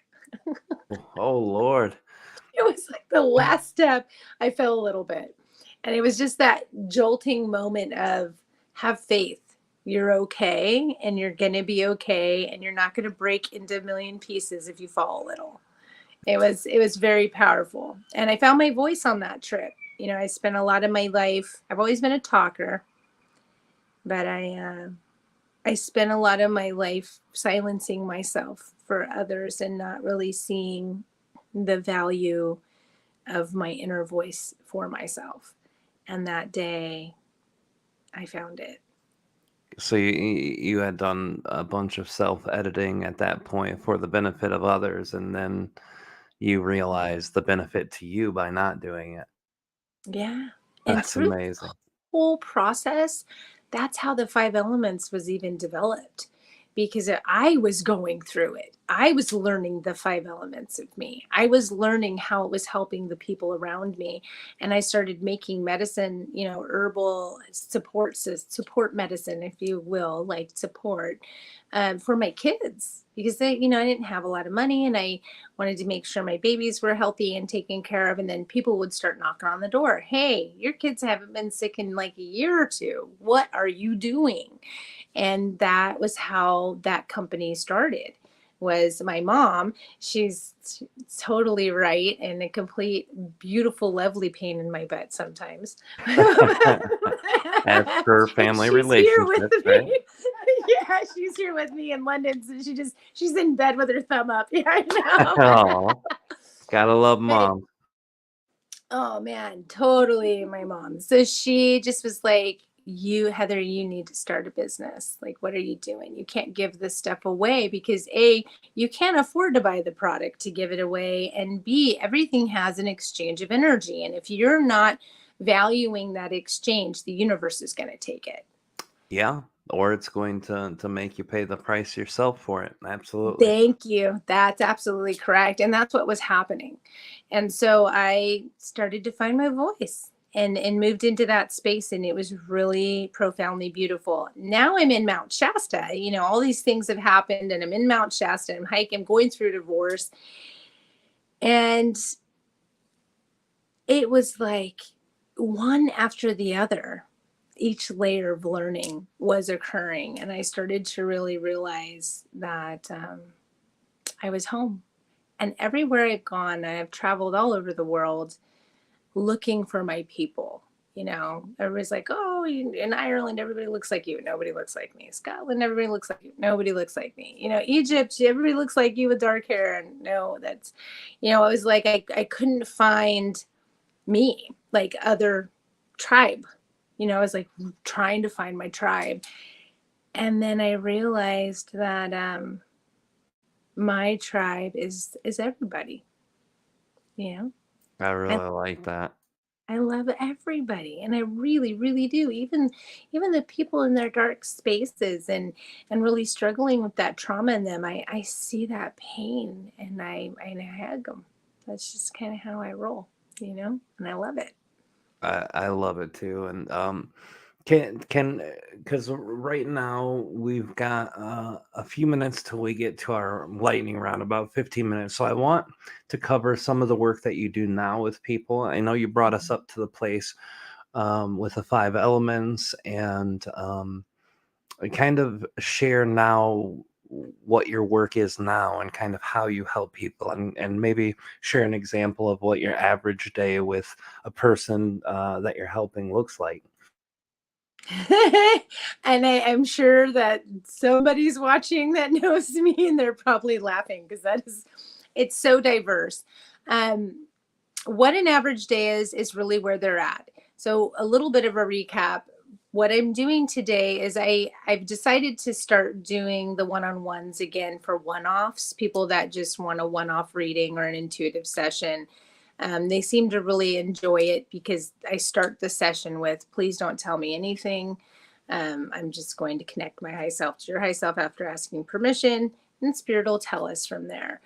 Oh, Lord. It was like the last step. I fell a little bit. And it was just that jolting moment of have faith. You're okay and you're going to be okay. And you're not going to break into a million pieces if you fall a little. It was very powerful. And I found my voice on that trip. I spent a lot of my life, I've always been a talker, but I spent a lot of my life silencing myself for others and not really seeing the value of my inner voice for myself. And that day I found it. So you had done a bunch of self-editing at that point for the benefit of others, and then you realized the benefit to you by not doing it. Yeah. And That's through amazing. whole process, that's how the five elements was even developed, because I was going through it. I was learning the five elements of me. I was learning how it was helping the people around me. And I started making medicine, herbal support medicine, if you will, like support for my kids, because I didn't have a lot of money, and I wanted to make sure my babies were healthy and taken care of. And then people would start knocking on the door. Hey, your kids haven't been sick in like a year or two. What are you doing? And that was how that company started. Was my mom. She's totally right, and a complete beautiful lovely pain in my butt sometimes. As per family She's here with relationships, right? me. Yeah, she's here with me in London, so she's in bed with her thumb up. Yeah, I know. Oh, gotta love But mom. oh man, totally my mom. So she just was like, Heather, you need to start a business. Like, what are you doing? You can't give this stuff away, because A, you can't afford to buy the product to give it away. And B, everything has an exchange of energy. And if you're not valuing that exchange, the universe is going to take it. Yeah, or it's going to make you pay the price yourself for it. Absolutely. Thank you. That's absolutely correct. And that's what was happening. And so I started to find my voice and moved into that space. And it was really profoundly beautiful. Now I'm in Mount Shasta. All these things have happened, and I'm in Mount Shasta. I'm hiking, I'm going through divorce. And it was like one after the other. Each layer of learning was occurring. And I started to really realize that I was home. And everywhere I've gone, I've traveled all over the world looking for my people. Everybody's like, oh, in Ireland, everybody looks like you. Nobody looks like me. Scotland, everybody looks like you. Nobody looks like me. Egypt, everybody looks like you with dark hair. And no, that's, it was like I couldn't find me, like other tribe. I was like trying to find my tribe. And then I realized that my tribe is everybody. I I really like that. I love everybody, and I really, really do. Even the people in their dark spaces and really struggling with that trauma in them. I see that pain, and I hug them. That's just kind of how I roll, and I love it. I love it too, and can because right now we've got a few minutes till we get to our lightning round, about 15 minutes. So I want to cover some of the work that you do now with people. I know you brought us up to the place with the five elements, and kind of share now what your work is now and kind of how you help people, and maybe share an example of what your average day with a person that you're helping looks like. And I'm sure that somebody's watching that knows me, and they're probably laughing, because it's so diverse. What an average day is really where they're at. So a little bit of a recap. What I'm doing today is I've decided to start doing the one-on-ones again for one-offs, people that just want a one-off reading or an intuitive session. They seem to really enjoy it, because I start the session with, please don't tell me anything. I'm just going to connect my high self to your high self after asking permission, and spirit will tell us from there.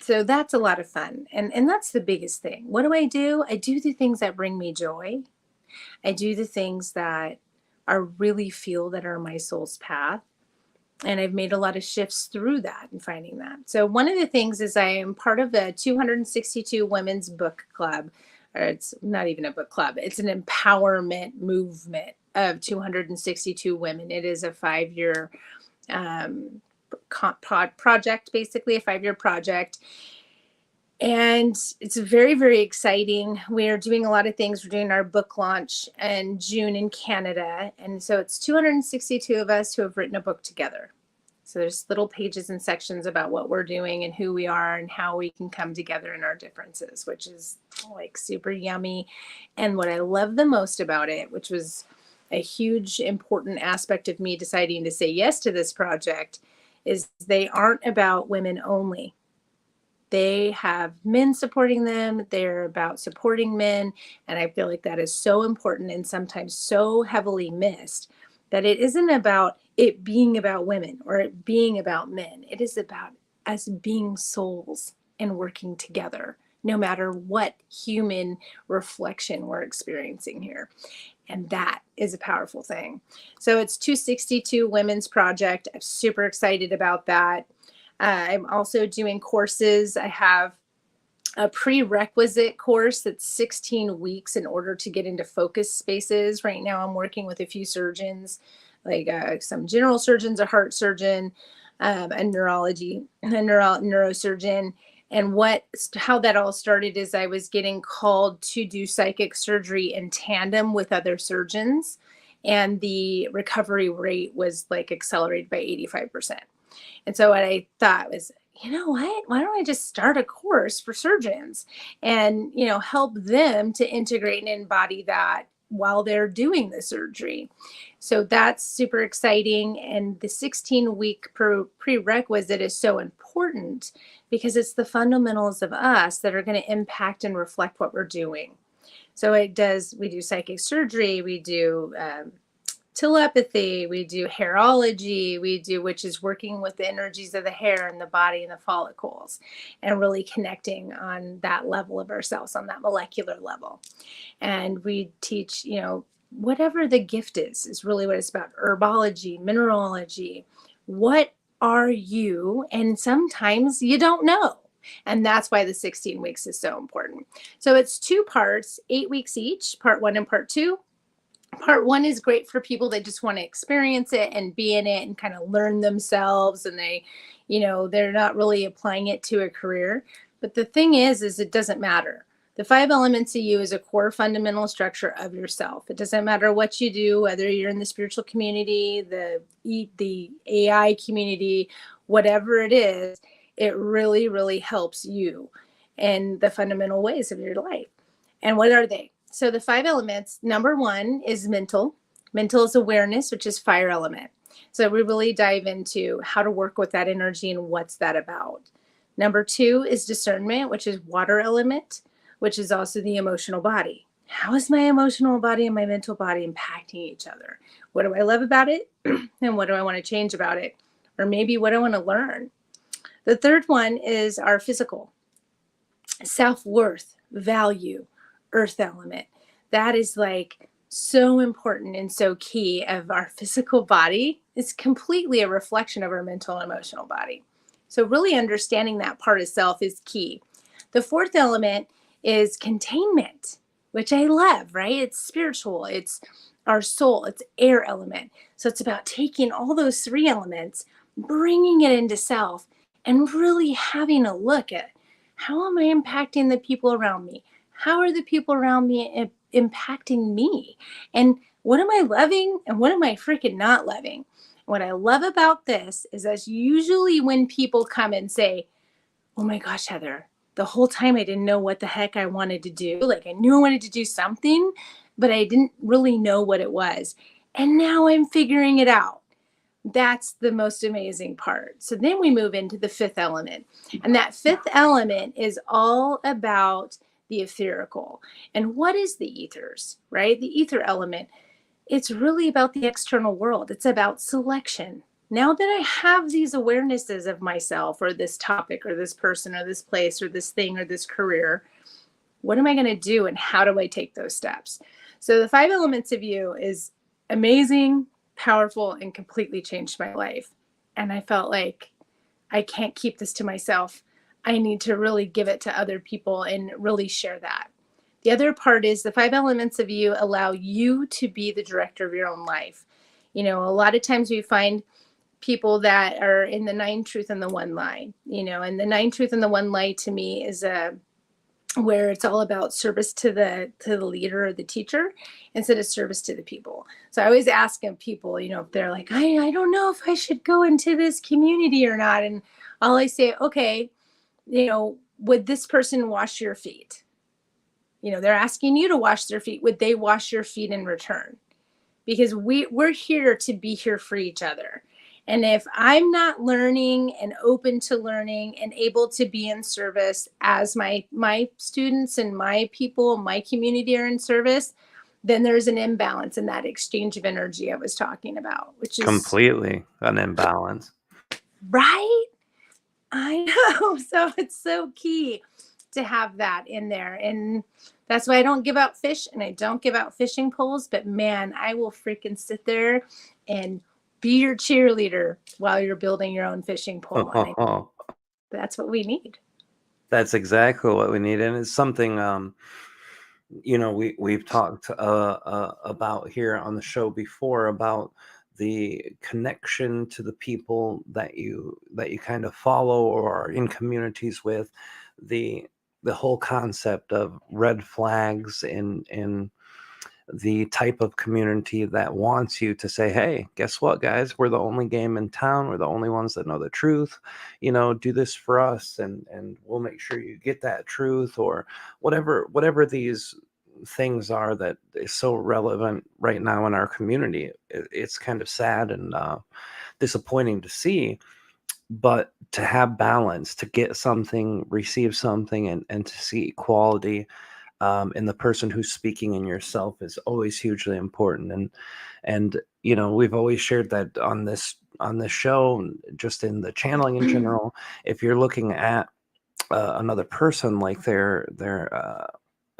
So that's a lot of fun. And that's the biggest thing. What do? I do the things that bring me joy. I do the things that are really feel that are my soul's path. And I've made a lot of shifts through that and finding that. So one of the things is I am part of the 262 Women's Book Club. Or it's not even a book club. It's an empowerment movement of 262 women. It is a 5-year project, basically a 5-year project. And it's very, very exciting. We're doing a lot of things. We're doing our book launch in June in Canada. And so it's 262 of us who have written a book together. So there's little pages and sections about what we're doing and who we are and how we can come together in our differences, which is like super yummy. And what I love the most about it, which was a huge important aspect of me deciding to say yes to this project, is they aren't about women only. They have men supporting them. They're about supporting men. And I feel like that is so important and sometimes so heavily missed, that it isn't about it being about women or it being about men. It is about us being souls and working together, no matter what human reflection we're experiencing here. And that is a powerful thing. So it's 262 Women's Project. I'm super excited about that. I'm also doing courses. I have a prerequisite course that's 16 weeks in order to get into focus spaces. Right now, I'm working with a few surgeons, like some general surgeons, a heart surgeon, a neurology, neurosurgeon. And how that all started is I was getting called to do psychic surgery in tandem with other surgeons, and the recovery rate was like accelerated by 85%. And so what I thought was, you know what? Why don't I just start a course for surgeons and, help them to integrate and embody that while they're doing the surgery? So that's super exciting. And the 16-week prerequisite is so important because it's the fundamentals of us that are going to impact and reflect what we're doing. So we do psychic surgery, we do telepathy, we do hairology, which is working with the energies of the hair and the body and the follicles, and really connecting on that level of ourselves, on that molecular level. And we teach, whatever the gift is really what it's about. Herbology, mineralogy. What are you? And sometimes you don't know. And that's why the 16 weeks is so important. So it's 2 parts, 8 weeks each, part 1 and part 2. Part 1 is great for people that just want to experience it and be in it and kind of learn themselves, and they're not really applying it to a career. But the thing is it doesn't matter. The 5 elements of you is a core fundamental structure of yourself. It doesn't matter what you do, whether you're in the spiritual community, the AI community, whatever it is, it really, really helps you in the fundamental ways of your life. And what are they? So the 5 elements, number 1 is mental. Mental is awareness, which is fire element. So we really dive into how to work with that energy and what's that about. Number 2 is discernment, which is water element, which is also the emotional body. How is my emotional body and my mental body impacting each other? What do I love about it? And what do I want to change about it? Or maybe what I want to learn? The 3rd one is our physical. Self-worth, value, earth element. That is like so important and so key of our physical body. It's completely a reflection of our mental and emotional body. So really understanding that part of self is key. The 4th element is containment, which I love, right? It's spiritual, it's our soul, it's air element. So it's about taking all those 3 elements, bringing it into self, and really having a look at how am I impacting the people around me? How are the people around me impacting me? And what am I loving and what am I freaking not loving? What I love about this is that's usually when people come and say, oh my gosh, Heather, the whole time I didn't know what the heck I wanted to do. Like I knew I wanted to do something, but I didn't really know what it was. And now I'm figuring it out. That's the most amazing part. So then we move into the 5th element. And that 5th element is all about the etherical. And what is the ethers, right? The ether element. It's really about the external world. It's about selection. Now that I have these awarenesses of myself or this topic or this person or this place or this thing or this career, what am I going to do and how do I take those steps? So the 5 elements of you is amazing, powerful, and completely changed my life. And I felt like I can't keep this to myself. I need to really give it to other people and really share that. The other part is the 5 elements of you allow you to be the director of your own life. A lot of times we find people that are in the 9 truth and the 1 lie, and the 9 truth and the 1 lie to me is a where it's all about service to the leader or the teacher instead of service to the people. So I always ask people, if they're like, I don't know if I should go into this community or not. And I'll always say, okay, would this person wash your feet? They're asking you to wash their feet. Would they wash your feet in return? Because we're here to be here for each other. And if I'm not learning and open to learning and able to be in service as my students and my people, my community are in service, then there's an imbalance in that exchange of energy I was talking about, which is Completely an imbalance. right. I know. So it's so key to have that in there. And that's why I don't give out fish and I don't give out fishing poles. But man, I will freaking sit there and be your cheerleader while you're building your own fishing pole. And that's what we need. That's exactly what we need. And it's something, we've talked about here on the show before about the connection to the people that you kind of follow or are in communities with, the whole concept of red flags in the type of community that wants you to say, hey, guess what, guys, we're the only game in town, we're the only ones that know the truth, do this for us, and we'll make sure you get that truth, or whatever these things are that is so relevant right now in our community. It's kind of sad and disappointing to see, but to have balance, to get something, receive something, and to see equality in the person who's speaking in yourself is always hugely important. And we've always shared that on this show, just in the channeling in general. If you're looking at another person like they're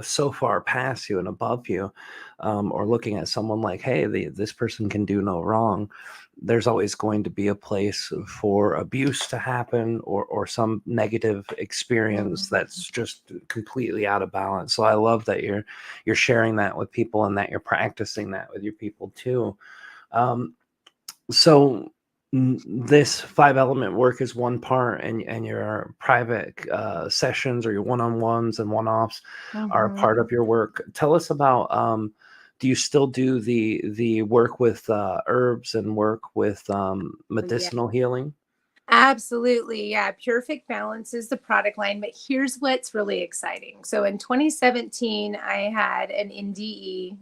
so far past you and above you, or looking at someone like, hey, this person can do no wrong, there's always going to be a place for abuse to happen, or some negative experience that's just completely out of balance. So I love that you're sharing that with people, and that you're practicing that with your people too. So this 5-element work is one part, and your private sessions or your one-on-ones and one-offs are a part of your work. Tell us about, do you still do the work with herbs and work with medicinal healing? Absolutely. Yeah. Perfect Balance is the product line. But here's what's really exciting. So in 2017, I had an NDE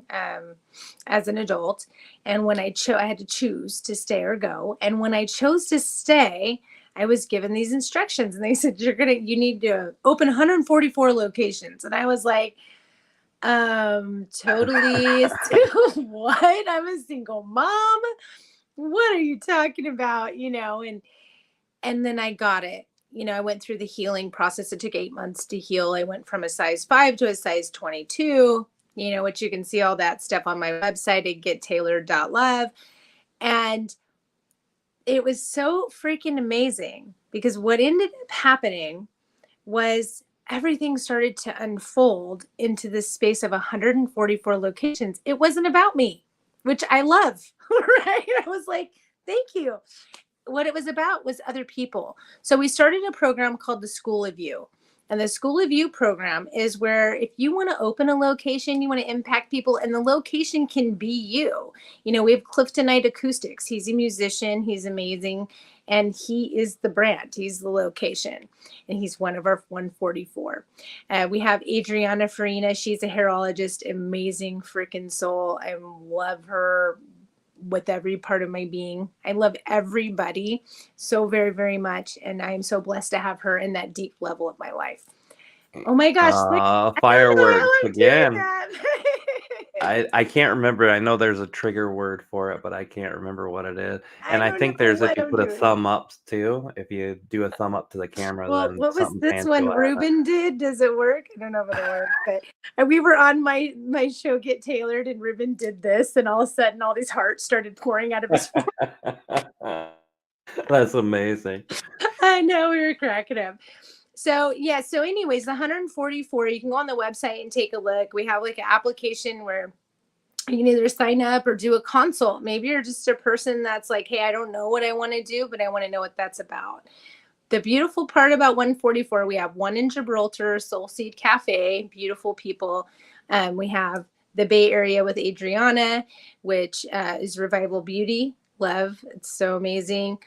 as an adult. And when I had to choose to stay or go. And when I chose to stay, I was given these instructions and they said, you need to open 144 locations. And I was like, totally. What? I'm a single mom. What are you talking about? And then I got it. I went through the healing process. It took 8 months to heal. I went from a size 5 to a size 22, which you can see all that stuff on my website at gettailored.love. And it was so freaking amazing, because what ended up happening was everything started to unfold into this space of 144 locations. It wasn't about me, which I love, right? I was like, thank you. What it was about was other people. So we started a program called the School of You. And the School of You program is where if you want to open a location, you want to impact people, and the location can be you. We have Cliftonite Acoustics. He's a musician. He's amazing. And he is the brand. He's the location. And he's one of our 144. We have Adriana Farina. She's a hairologist. Amazing freaking soul. I love her with every part of my being. I love everybody so very, very much. And I'm so blessed to have her in that deep level of my life. Oh my gosh. Fireworks again. I can't remember. I know there's a trigger word for it, but I can't remember what it is. And I think there's, if you put a thumb up too, if you do a thumb up to the camera, well, then what was this one Ruben did? Does it work? I don't know if it works, but we were on my show Get Tailored, and Ruben did this, and all of a sudden all these hearts started pouring out of his That's amazing. I know, we were cracking up. So yeah, so anyways, the 144, you can go on the website and take a look. We have like an application where you can either sign up or do a consult. Maybe you're just a person that's like, hey, I don't know what I want to do, but I want to know what that's about. the beautiful part about 144, we have one in Gibraltar, Soul Seed Cafe, beautiful people. We have the Bay Area with Adriana, which is Revival Beauty. Love. It's so amazing.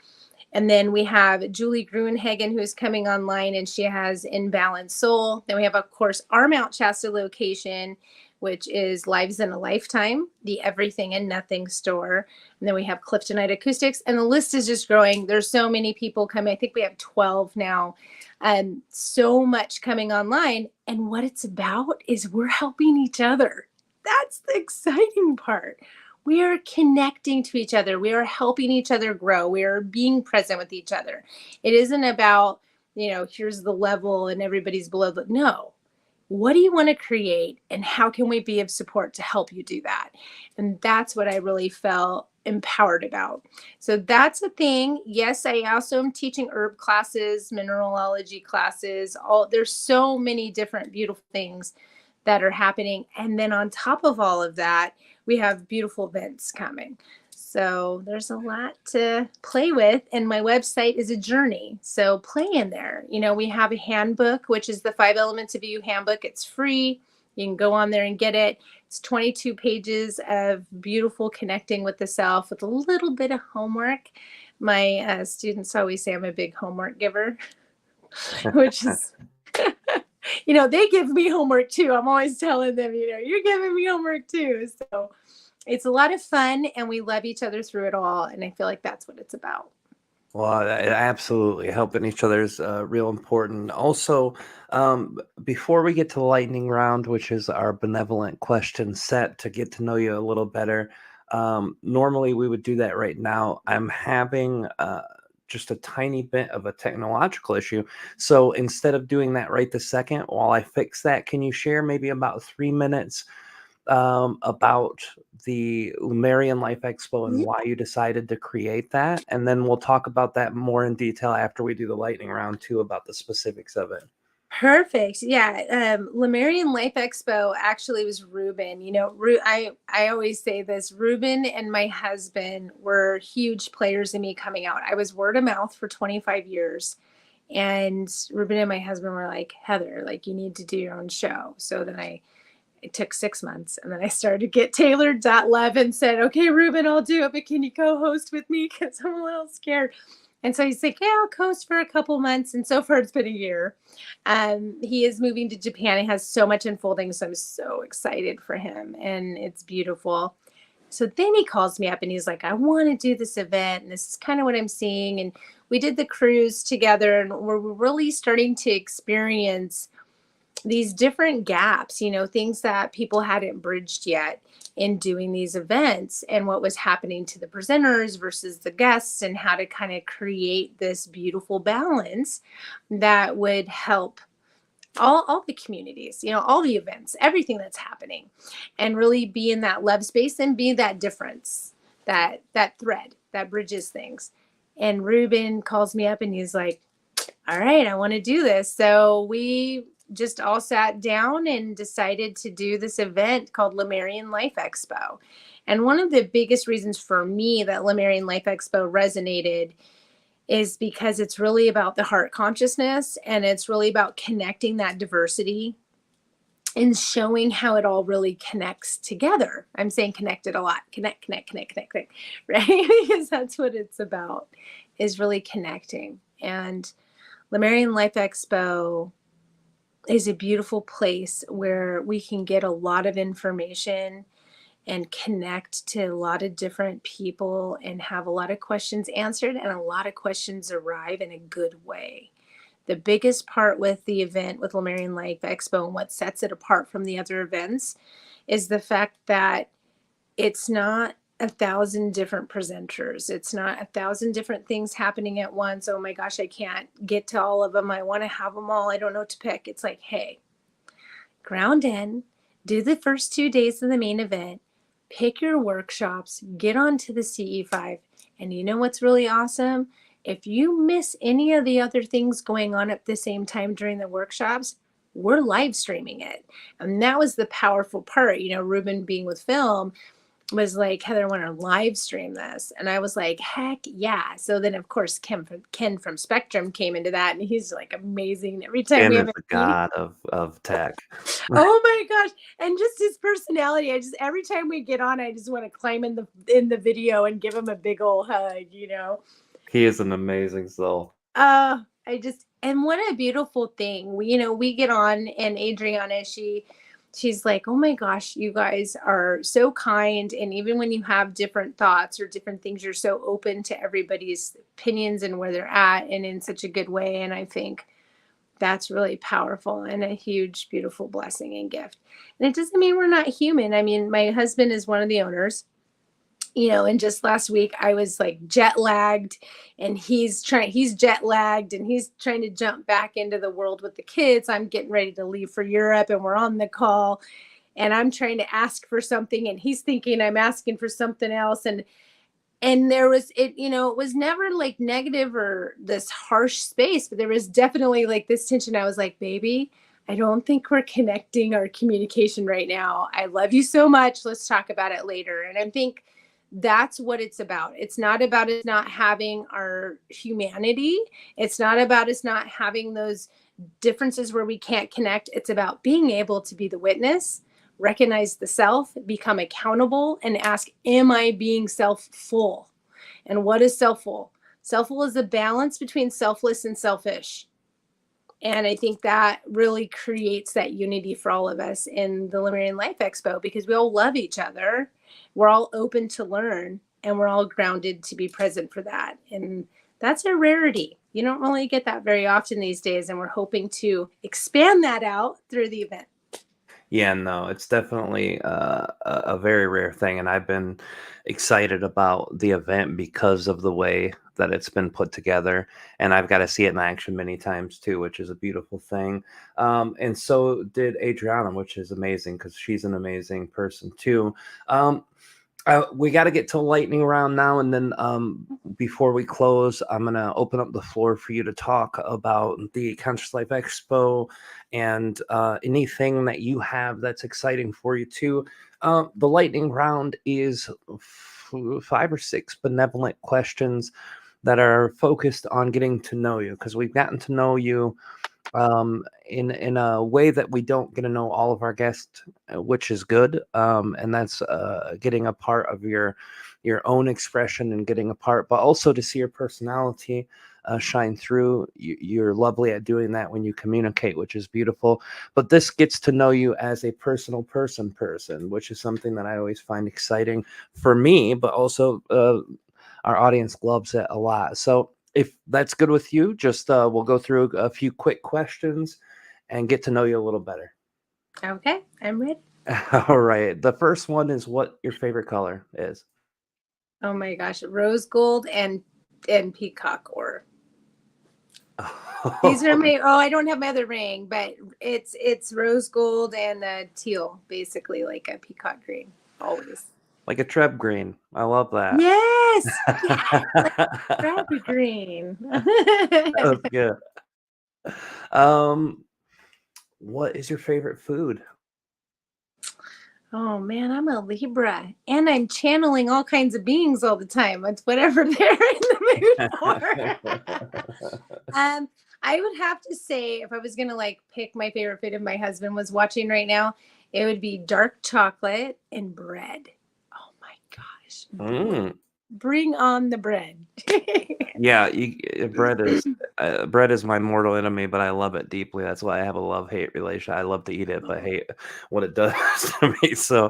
And then we have Julie Gruenhagen, who's coming online, and she has In Balance Soul. Then we have, of course, our Mount Shasta location, which is Lives in a Lifetime, the Everything and Nothing store. And then we have Cliftonite Acoustics, and the list is just growing. There's so many people coming. I think we have 12 now. So much coming online. And what it's about is we're helping each other. That's the exciting part. We are connecting to each other. We are helping each other grow. We are being present with each other. It isn't about, here's the level and everybody's below. But no, what do you want to create and how can we be of support to help you do that? And that's what I really felt empowered about. So that's a thing. Yes, I also am teaching herb classes, mineralogy classes. There's so many different beautiful things that are happening. And then on top of all of that, we have beautiful events coming. So there's a lot to play with. And my website is a journey. So play in there. We have a handbook, which is the 5 Elements of You handbook. It's free. You can go on there and get it. It's 22 pages of beautiful connecting with the self with a little bit of homework. My students always say I'm a big homework giver, which is... they give me homework too. I'm always telling them, you're giving me homework too. So it's a lot of fun and we love each other through it all. And I feel like that's what it's about. Well, absolutely. Helping each other is real important. Also, before we get to the lightning round, which is our benevolent question set to get to know you a little better, normally we would do that right now. I'm having just a tiny bit of a technological issue. So instead of doing that right this second, while I fix that, can you share maybe about 3 minutes about the Lemurian Life Expo and why you decided to create that? And then we'll talk about that more in detail after we do the lightning round too, about the specifics of it. Perfect. Yeah. Lemurian Life Expo actually was Ruben. I always say this, Ruben and my husband were huge players in me coming out. I was word of mouth for 25 years. And Ruben and my husband were like, Heather, you need to do your own show. So then it took 6 months. And then I started to get tailored.love and said, okay, Ruben, I'll do it, but can you co-host with me? Because I'm a little scared. And so he's like, yeah, I'll coast for a couple months. And so far it's been a year. He is moving to Japan. He has so much unfolding. So I'm so excited for him. And it's beautiful. So then he calls me up and he's like, I want to do this event. And this is kind of what I'm seeing. And we did the cruise together and we're really starting to experience these different gaps, things that people hadn't bridged yet in doing these events and what was happening to the presenters versus the guests and how to kind of create this beautiful balance that would help all the communities, all the events, everything that's happening, and really be in that love space and be that difference, that thread that bridges things. And Ruben calls me up and he's like, all right, I want to do this. So we just all sat down and decided to do this event called Lemurian Life Expo. And one of the biggest reasons for me that Lemurian Life Expo resonated is because it's really about the heart consciousness and it's really about connecting that diversity and showing how it all really connects together. I'm saying connected a lot. Connect, right? Because that's what it's about, is really connecting. And Lemurian Life Expo is a beautiful place where we can get a lot of information and connect to a lot of different people and have a lot of questions answered and a lot of questions arrive in a good way. The biggest part with the event with Lemurian Life Expo and what sets it apart from the other events is the fact that it's not 1,000 different presenters. It's not 1,000 different things happening at once. Oh my gosh, I can't get to all of them. I want to have them all. I don't know what to pick. It's like, hey, ground in, do the first 2 days of the main event, pick your workshops, get onto the CE5. And you know what's really awesome? If you miss any of the other things going on at the same time during the workshops, we're live streaming it. And that was the powerful part, Ruben being with film. was like, Heather, I want to live stream this. And I was like, heck yeah. So then, of course, Ken from Spectrum came into that, and he's like amazing. Every time Ken we is have a the meeting, god of tech. oh my gosh. And just his personality. Every time we get on, I just want to climb in the video and give him a big old hug, you know? He is an amazing soul. And what a beautiful thing. We get on, and Adriana, she's like, oh my gosh, you guys are so kind. And even when you have different thoughts or different things, you're so open to everybody's opinions and where they're at, and in such a good way. And I think that's really powerful and a huge, beautiful blessing and gift. And it doesn't mean we're not human. I mean, my husband is one of the owners, and just last week I was like jet lagged, and he's jet lagged, and he's trying to jump back into the world with the kids. I'm getting ready to leave for Europe, and we're on the call, and I'm trying to ask for something, and he's thinking I'm asking for something else. And there was it was never like negative or this harsh space, but there was definitely like this tension. I was like, baby, I don't think we're connecting our communication right now. I love you so much. Let's talk about it later. And I think that's what it's about. It's not about us not having our humanity. It's not about us not having those differences where we can't connect. It's about being able to be the witness, recognize the self, become accountable, and ask, am I being self-full? And what is self-full? Self-full is a balance between selfless and selfish. And I think that really creates that unity for all of us in the Lemurian Life Expo, because we all love each other. We're all open to learn, and we're all grounded to be present for that. And that's a rarity. You don't really get that very often these days. And we're hoping to expand that out through the event. Yeah, no, it's definitely a very rare thing, and I've been excited about the event because of the way that it's been put together, and I've got to see it in action many times too, which is a beautiful thing. And so did Adriana, which is amazing because she's an amazing person too. Um, we got to get to lightning round now, and then before we close, I'm gonna open up the floor for you to talk about the Conscious Life Expo and anything that you have that's exciting for you too. The lightning round is 5 or 6 benevolent questions that are focused on getting to know you, because we've gotten to know you in a way that we don't get to know all of our guests, which is good. And that's getting a part of your own expression and getting a part, but also to see your personality shine through. You're lovely at doing that when you communicate, which is beautiful. But this gets to know you as a personal person, which is something that I always find exciting for me, but also our audience loves it a lot. So if that's good with you, just we'll go through a few quick questions and get to know you a little better. Okay, I'm ready. All right. The first one is what your favorite color is. Oh my gosh, rose gold and peacock or these are my I don't have my other ring, but it's rose gold and teal, basically like a peacock green always. Like a Treb green. I love that. Yes, yes, like rabbit green. That was good. What is your favorite food? Oh man, I'm a Libra, and I'm channeling all kinds of beings all the time. It's whatever they're in the mood for. I would have to say, if I was gonna like pick my favorite food, if my husband was watching right now, it would be dark chocolate and bread. Oh my gosh, bring on the bread. Yeah, bread is my mortal enemy, but I love it deeply. That's why I have a love-hate relation. I love to eat it, but hate what it does to me. So,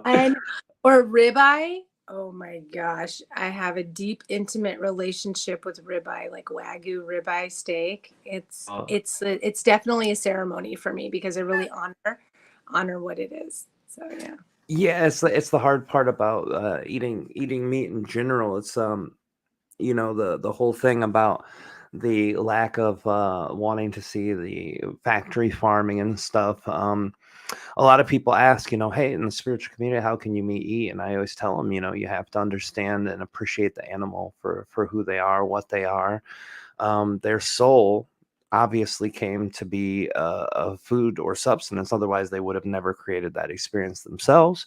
Or ribeye. Oh my gosh, I have a deep, intimate relationship with ribeye, like Wagyu ribeye steak. It's definitely a ceremony for me because I really honor what it is. So yeah. yeah, it's the hard part about eating meat in general. It's the whole thing about the lack of wanting to see the factory farming and stuff. A lot of people ask, hey, in the spiritual community, how can you eat? And I always tell them, you have to understand and appreciate the animal for who they are, what they are. Their soul obviously came to be a food or substance. Otherwise, they would have never created that experience themselves.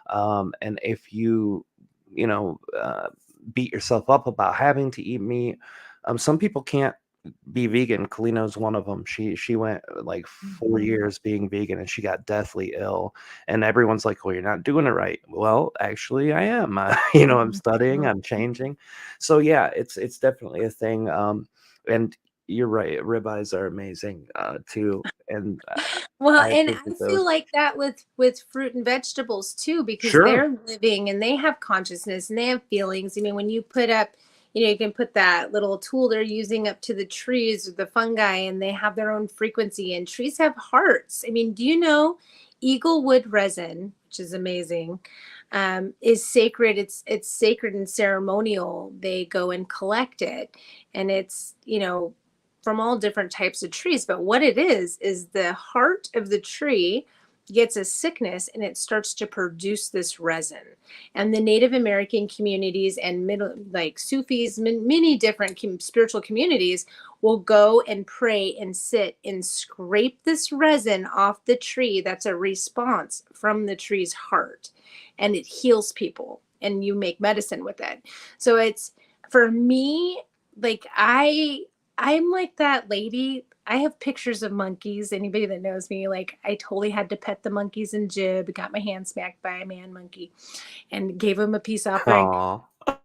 And if you beat yourself up about having to eat meat. Some people can't be vegan. Kalina's one of them. She went like 4 years being vegan, and she got deathly ill. And everyone's like, "Well, you're not doing it right." Well, actually, I am. I'm studying. I'm changing. So yeah, it's definitely a thing. And you're right. Ribeyes are amazing too. And Well, I and appreciate I feel those. like that with fruit and vegetables too, because Sure. they're living and they have consciousness and they have feelings. I mean, when you put up, you can put that little tool they're using up to the trees or the fungi, and they have their own frequency. And trees have hearts. I mean, do you know eaglewood resin, which is amazing, is sacred. It's sacred and ceremonial. They go and collect it, and it's from all different types of trees. But what it is the heart of the tree gets a sickness and it starts to produce this resin. And the Native American communities and like Sufis, many different spiritual communities will go and pray and sit and scrape this resin off the tree. That's a response from the tree's heart, and it heals people, and you make medicine with it. So it's, for me, like I'm like that lady. I have pictures of monkeys. Anybody that knows me, like, I totally had to pet the monkeys in Jib, got my hand smacked by a man monkey and gave him a peace offering. Aw.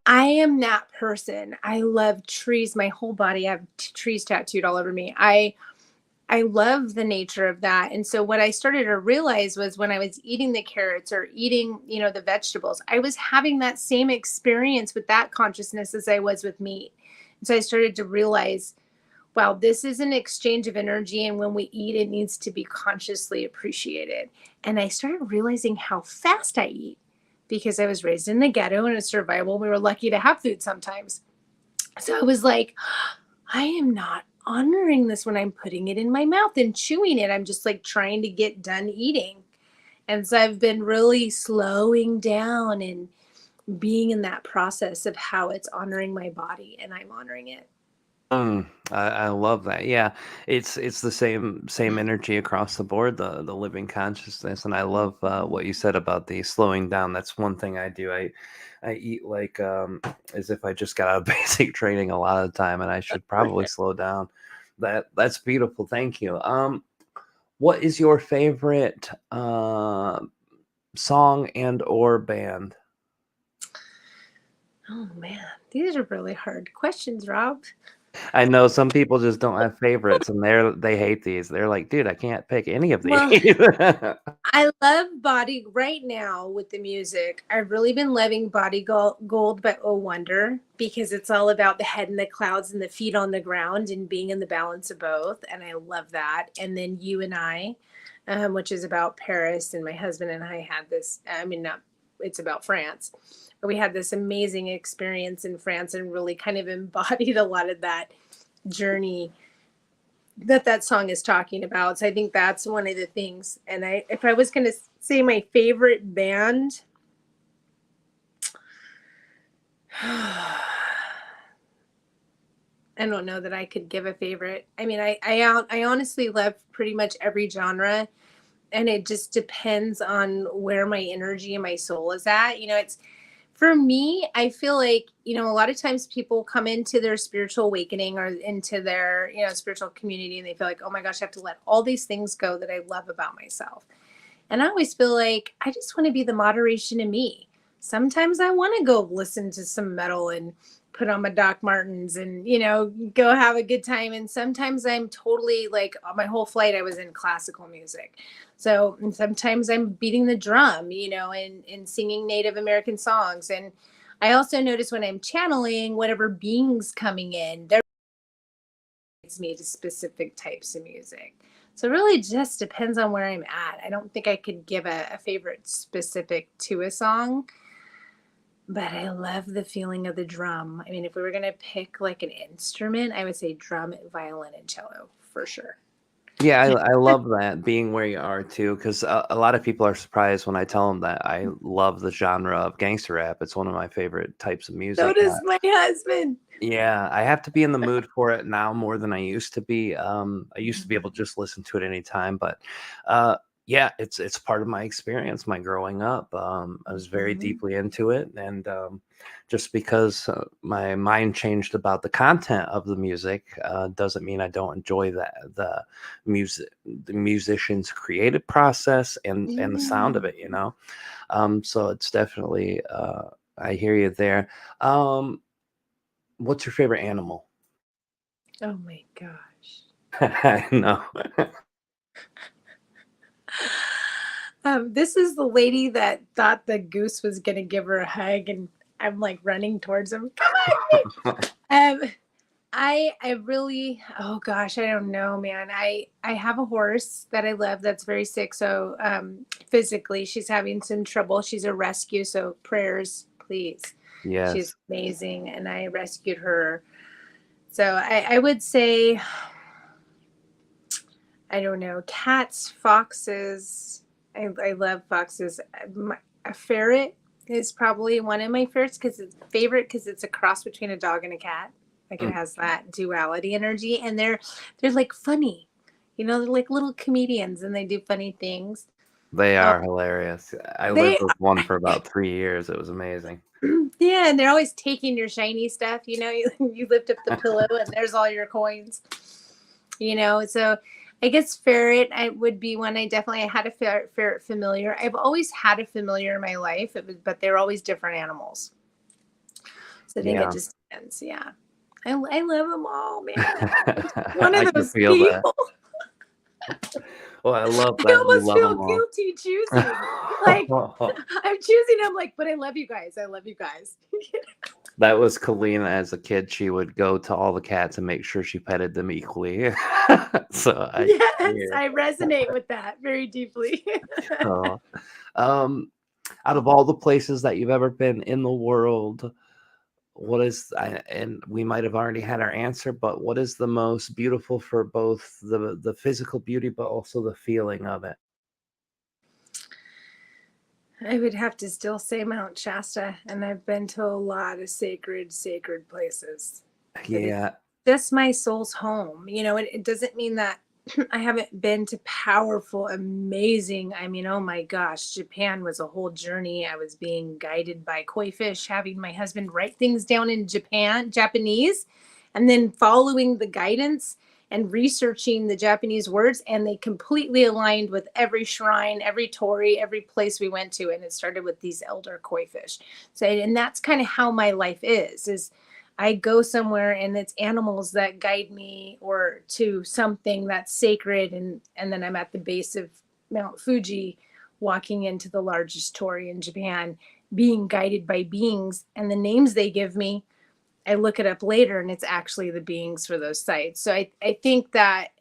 I am that person. I love trees. My whole body, I have trees tattooed all over me. I love the nature of that. And so what I started to realize was when I was eating the carrots or eating, the vegetables, I was having that same experience with that consciousness as I was with meat. And so I started to realize, wow, this is an exchange of energy. And when we eat, it needs to be consciously appreciated. And I started realizing how fast I eat because I was raised in the ghetto and a survival. We were lucky to have food sometimes. So I was like, I am not honoring this when I'm putting it in my mouth and chewing it. I'm just like trying to get done eating. And so I've been really slowing down and being in that process of how it's honoring my body, and I'm honoring it. I love that. Yeah, it's the same energy across the board, the living consciousness, and I love what you said about the slowing down. That's one thing I do. I eat like as if I just got out of basic training a lot of the time, and I should probably slow down. That's beautiful. Thank you. What is your favorite song and or band? Oh man, these are really hard questions, Rob. I know some people just don't have favorites, and they hate these. They're like, dude, I can't pick any of these. Well, I love Body right now with the music. I've really been loving Body Gold by Oh Wonder, because it's all about the head in the clouds and the feet on the ground and being in the balance of both. And I love that. And then You and I, which is about Paris. And my husband and I had this, not, it's about France. But we had this amazing experience in France and really kind of embodied a lot of that journey that song is talking about. So I think that's one of the things. And if I was going to say my favorite band, I don't know that I could give a favorite. I mean, I honestly love pretty much every genre, and it just depends on where my energy and my soul is at. It's, for me, I feel like, a lot of times people come into their spiritual awakening or into their, spiritual community, and they feel like, oh my gosh, I have to let all these things go that I love about myself. And I always feel like I just want to be the moderation in me. Sometimes I want to go listen to some metal and put on my Doc Martens and, go have a good time. And sometimes I'm totally like, on my whole flight, I was in classical music. So sometimes I'm beating the drum, and singing Native American songs. And I also notice when I'm channeling whatever beings coming in, they're me to specific types of music. So it really just depends on where I'm at. I don't think I could give a favorite specific to a song, but I love the feeling of the drum. I mean, if we were going to pick like an instrument, I would say drum, violin, and cello for sure. Yeah, I love that being where you are too, because a lot of people are surprised when I tell them that I love the genre of gangster rap. It's one of my favorite types of So music. does my husband. Yeah, I have to be in the mood for it now more than I used to be. I used to be able to just listen to it anytime, but uh, Yeah, it's part of my experience, my growing up. I was very Mhm. deeply into it, and just because my mind changed about the content of the music doesn't mean I don't enjoy music, the musician's creative process, and the sound of Yeah. it. So it's definitely I hear you there. Um, what's your favorite animal? Oh my gosh. I know. This is the lady that thought the goose was gonna give her a hug, and I'm like running towards him. Come on. I really, oh gosh, I don't know, man. I have a horse that I love that's very sick. So physically she's having some trouble. She's a rescue, so prayers, please. She's Yes, amazing, and I rescued her. So I would say, I don't know, cats, foxes. I love foxes. A ferret is probably one of my favorites because it's a cross between a dog and a cat. Like it mm, has that duality energy, and they're like funny, they're like little comedians, and they do funny things. they Oh, are hilarious. I lived they with one for about 3 years. It was amazing. yeah, and they're always taking your shiny stuff. You lift up the pillow, and there's all your coins. So I guess ferret I would be one. I had a ferret familiar. I've always had a familiar in my life, but they're always different animals. So I think it Yeah. just depends. Yeah, I love them all, man. I'm just one I of can those feel that. people. Well, I love I that you almost love feel them all. guilty choosing. Like I'm choosing. I'm like, but I love you guys. I love you guys. That was Kalina as a kid. She would go to all the cats and make sure she petted them equally. So I Yes, yeah. I resonate with that very deeply. Oh. Um, out of all the places that you've ever been in the world, and we might have already had our answer, but what is the most beautiful for both the physical beauty, but also the feeling of it? I would have to still say Mount Shasta, and I've been to a lot of sacred places. But it's Yeah, just my soul's home. It doesn't mean that I haven't been to powerful, amazing. I mean, oh my gosh, Japan was a whole journey. I was being guided by koi fish, having my husband write things down in Japanese, and then following the guidance and researching the Japanese words, and they completely aligned with every shrine, every torii, every place we went to, and it started with these elder koi fish. So, and that's kind of how my life is I go somewhere and it's animals that guide me or to something that's sacred, and then I'm at the base of Mount Fuji walking into the largest torii in Japan, being guided by beings, and the names they give me, I look it up later and it's actually the beings for those sites. So I think that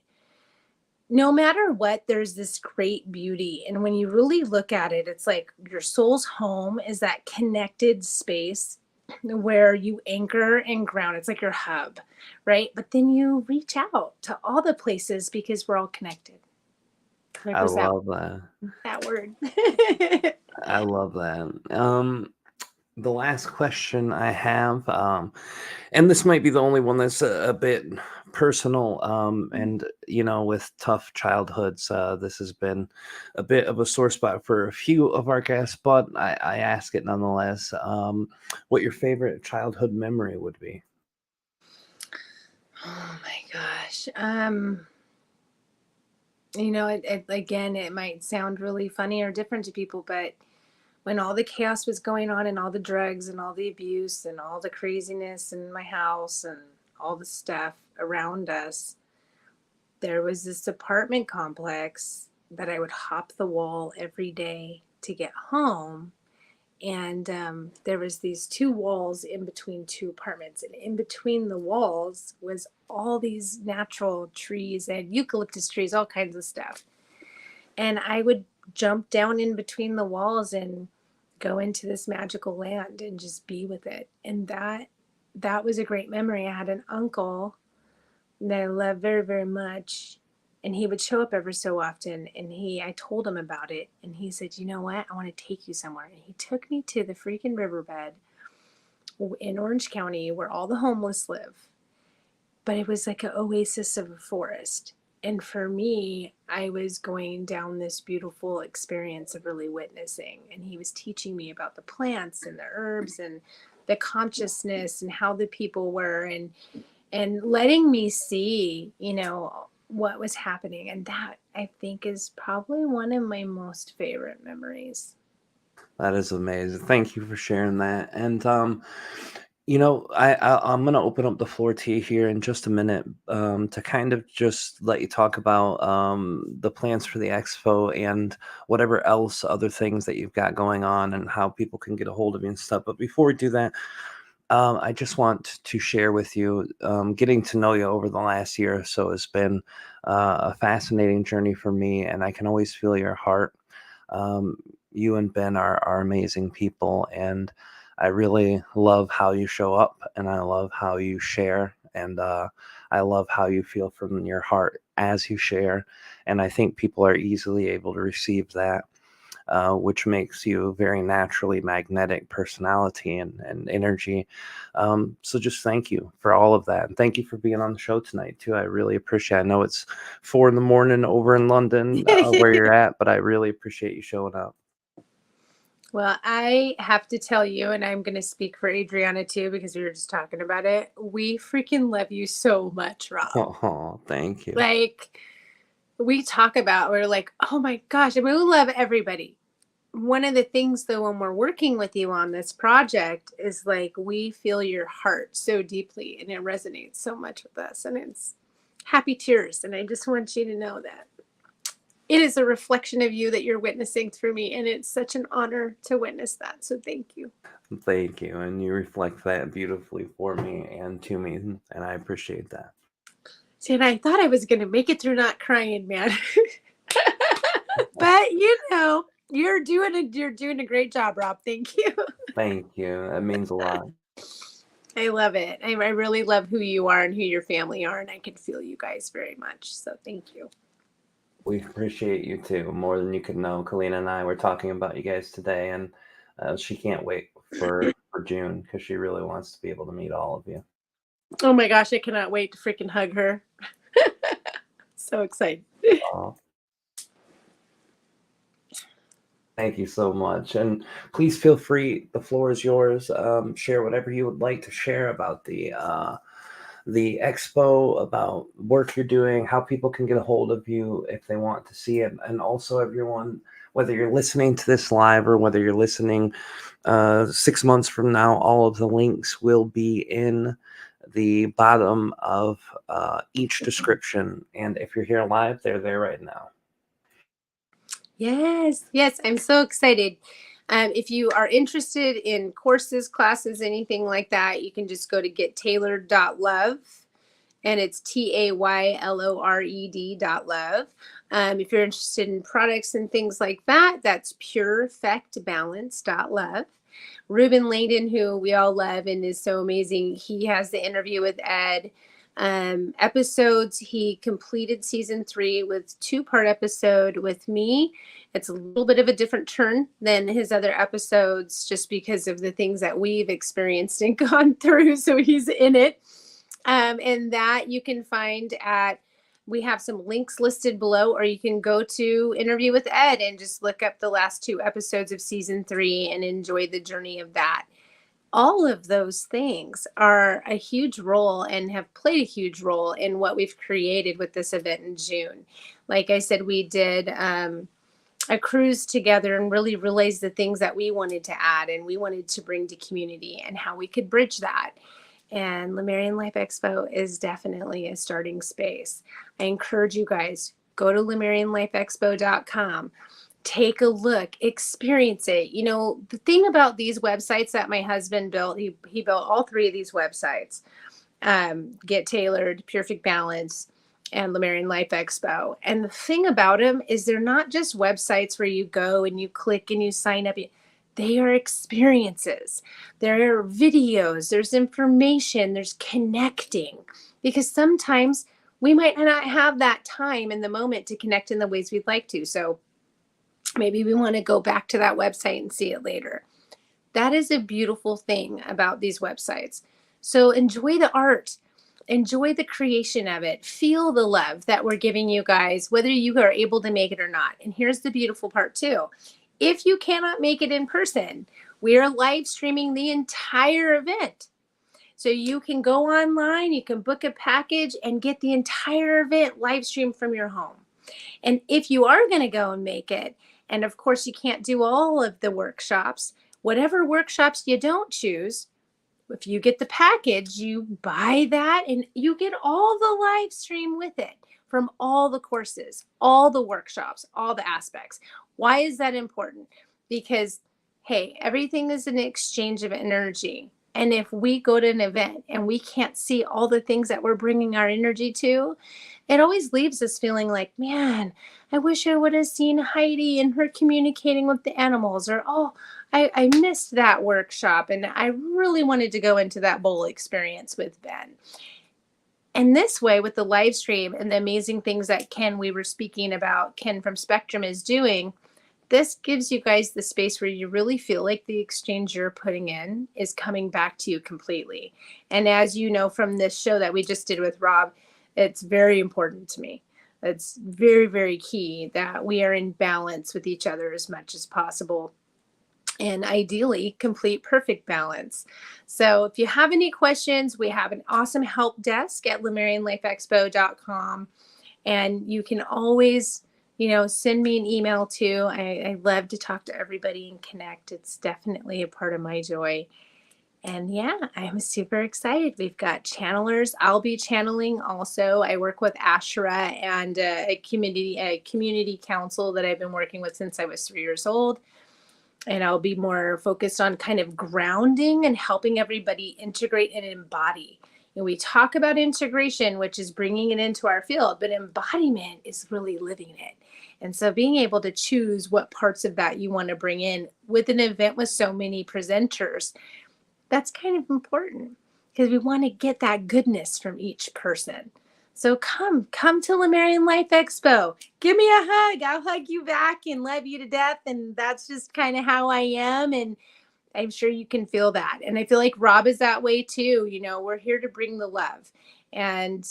no matter what, there's this great beauty. And when you really look at it, it's like your soul's home is that connected space where you anchor and ground. It's like your hub, right? But then you reach out to all the places because we're all connected. There I goes love that. that word. I love that. The last question I have, and this might be the only one that's a bit personal, and with tough childhoods, this has been a bit of a sore spot for a few of our guests, but I ask it nonetheless. What your favorite childhood memory would be? Oh my gosh. Again, it might sound really funny or different to people, but when all the chaos was going on and all the drugs and all the abuse and all the craziness in my house and all the stuff around us, there was this apartment complex that I would hop the wall every day to get home. And there was these two walls in between two apartments, and in between the walls was all these natural trees and eucalyptus trees, all kinds of stuff. And I would jump down in between the walls and go into this magical land and just be with it. And that was a great memory. I had an uncle that I loved very, very much. And he would show up every so often. And I told him about it. And he said, you know what? I want to take you somewhere. And he took me to the freaking riverbed in Orange County where all the homeless live. But it was like an oasis of a forest. And for me, I was going down this beautiful experience of really witnessing. And he was teaching me about the plants and the herbs and the consciousness and how the people were, and letting me see, what was happening. And that, I think, is probably one of my most favorite memories. That is amazing. Thank you for sharing that. And I'm going to open up the floor to you here in just a minute, to kind of just let you talk about the plans for the expo and whatever else other things that you've got going on and how people can get a hold of you and stuff. But before we do that, I just want to share with you, getting to know you over the last year or so has been a fascinating journey for me, and I can always feel your heart. Um, you and Ben are amazing people, and I really love how you show up, and I love how you share, and I love how you feel from your heart as you share. And I think people are easily able to receive that, which makes you a very naturally magnetic personality and energy. So just thank you for all of that. And thank you for being on the show tonight, too. I really appreciate it. I know it's 4 a.m. over in London, where you're at, but I really appreciate you showing up. Well, I have to tell you, and I'm going to speak for Adriana too, because we were just talking about it. We freaking love you so much, Rob. Oh, thank you. Like, we're like, oh my gosh. I mean, we love everybody. One of the things, though, when we're working with you on this project is like, we feel your heart so deeply and it resonates so much with us. And it's happy tears. And I just want you to know that it is a reflection of you that you're witnessing through me. And it's such an honor to witness that. So thank you. Thank you. And you reflect that beautifully for me and to me. And I appreciate that. See, and I thought I was going to make it through not crying, man. But you're doing a great job, Rob. Thank you. Thank you. That means a lot. I love it. I really love who you are and who your family are, and I can feel you guys very much. So thank you. We appreciate you too, more than you could know. Kalina and I were talking about you guys today, and she can't wait for June because she really wants to be able to meet all of you. Oh my gosh, I cannot wait to freaking hug her. So excited. Thank you so much. And please feel free, the floor is yours. Share whatever you would like to share about the expo, about work you're doing, how people can get a hold of you if they want to see it. And also everyone, whether you're listening to this live or whether you're listening 6 months from now, all of the links will be in the bottom of each description. And if you're here live, they're there right now. Yes, I'm so excited. If you are interested in courses, classes, anything like that, you can just go to gettailored.love, and it's TAYLORED.love. If you're interested in products and things like that, that's purefectbalance.love. Ruben Layden, who we all love and is so amazing, he has the interview with Ed episodes. He completed season 3 with 2-part episode with me. It's a little bit of a different turn than his other episodes just because of the things that we've experienced and gone through. So he's in it. And that you can find we have some links listed below, or you can go to Interview with Ed and just look up the last 2 episodes of season 3 and enjoy the journey of that. All of those things are a huge role and have played a huge role in what we've created with this event in June. Like I said, we did a cruise together and really realized the things that we wanted to add and we wanted to bring to community and how we could bridge that. And Lemurian Life Expo is definitely a starting space. I encourage you guys, go to lemurianlifeexpo.com. Take a look, experience it. The thing about these websites that my husband built, he built all 3 of these websites, Get Tailored, Perfect Balance, and Lemurian Life Expo. And the thing about them is they're not just websites where you go and you click and you sign up. They are experiences. There are videos, there's information, there's connecting. Because sometimes we might not have that time in the moment to connect in the ways we'd like to. So maybe we want to go back to that website and see it later. That is a beautiful thing about these websites. So enjoy the art. enjoy the creation of it. Feel the love that we're giving you guys, whether you are able to make it or not. And here's the beautiful part too. If you cannot make it in person, we are live streaming the entire event. So you can go online, you can book a package and get the entire event live streamed from your home. And if you are going to go and make it, and of course you can't do all of the workshops, whatever workshops you don't choose, if you get the package, you buy that and you get all the live stream with it from all the courses, all the workshops, all the aspects. Why is that important? Because, hey, everything is an exchange of energy. And if we go to an event and we can't see all the things that we're bringing our energy to, it always leaves us feeling like, man, I wish I would have seen Heidi and her communicating with the animals, or, oh, I missed that workshop and I really wanted to go into that bowl experience with Ben. And this way, with the live stream and the amazing things that Ken, we were speaking about, Ken from Spectrum is doing, this gives you guys the space where you really feel like the exchange you're putting in is coming back to you completely. And as you know from this show that we just did with Rob, it's very important to me. It's very, very key that we are in balance with each other as much as possible. And ideally, complete perfect balance. So if you have any questions, we have an awesome help desk at lemurianlifeexpo.com. And you can always, send me an email too. I love to talk to everybody and connect. It's definitely a part of my joy. And yeah, I'm super excited. We've got channelers. I'll be channeling also. I work with Ashra and a community council that I've been working with since I was 3 years old. And I'll be more focused on kind of grounding and helping everybody integrate and embody. We talk about integration, which is bringing it into our field, but embodiment is really living it. And so being able to choose what parts of that you want to bring in with an event with so many presenters, that's kind of important because we want to get that goodness from each person. So come to Lemurian Life Expo. Give me a hug. I'll hug you back and love you to death. And that's just kind of how I am. And I'm sure you can feel that. And I feel like Rob is that way too. We're here to bring the love. And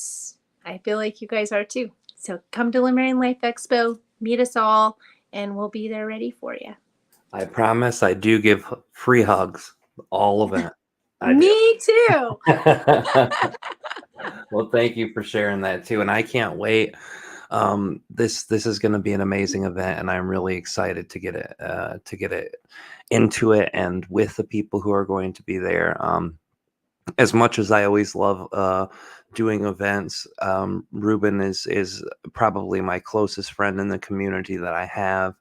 I feel like you guys are too. So come to Lemurian Life Expo, meet us all, and we'll be there ready for you. I promise I do give free hugs, all of it. Me too. Well, thank you for sharing that too. And I can't wait. This is going to be an amazing event, and I'm really excited to get it into it and with the people who are going to be there. As much as I always love doing events, Ruben is probably my closest friend in the community that I have.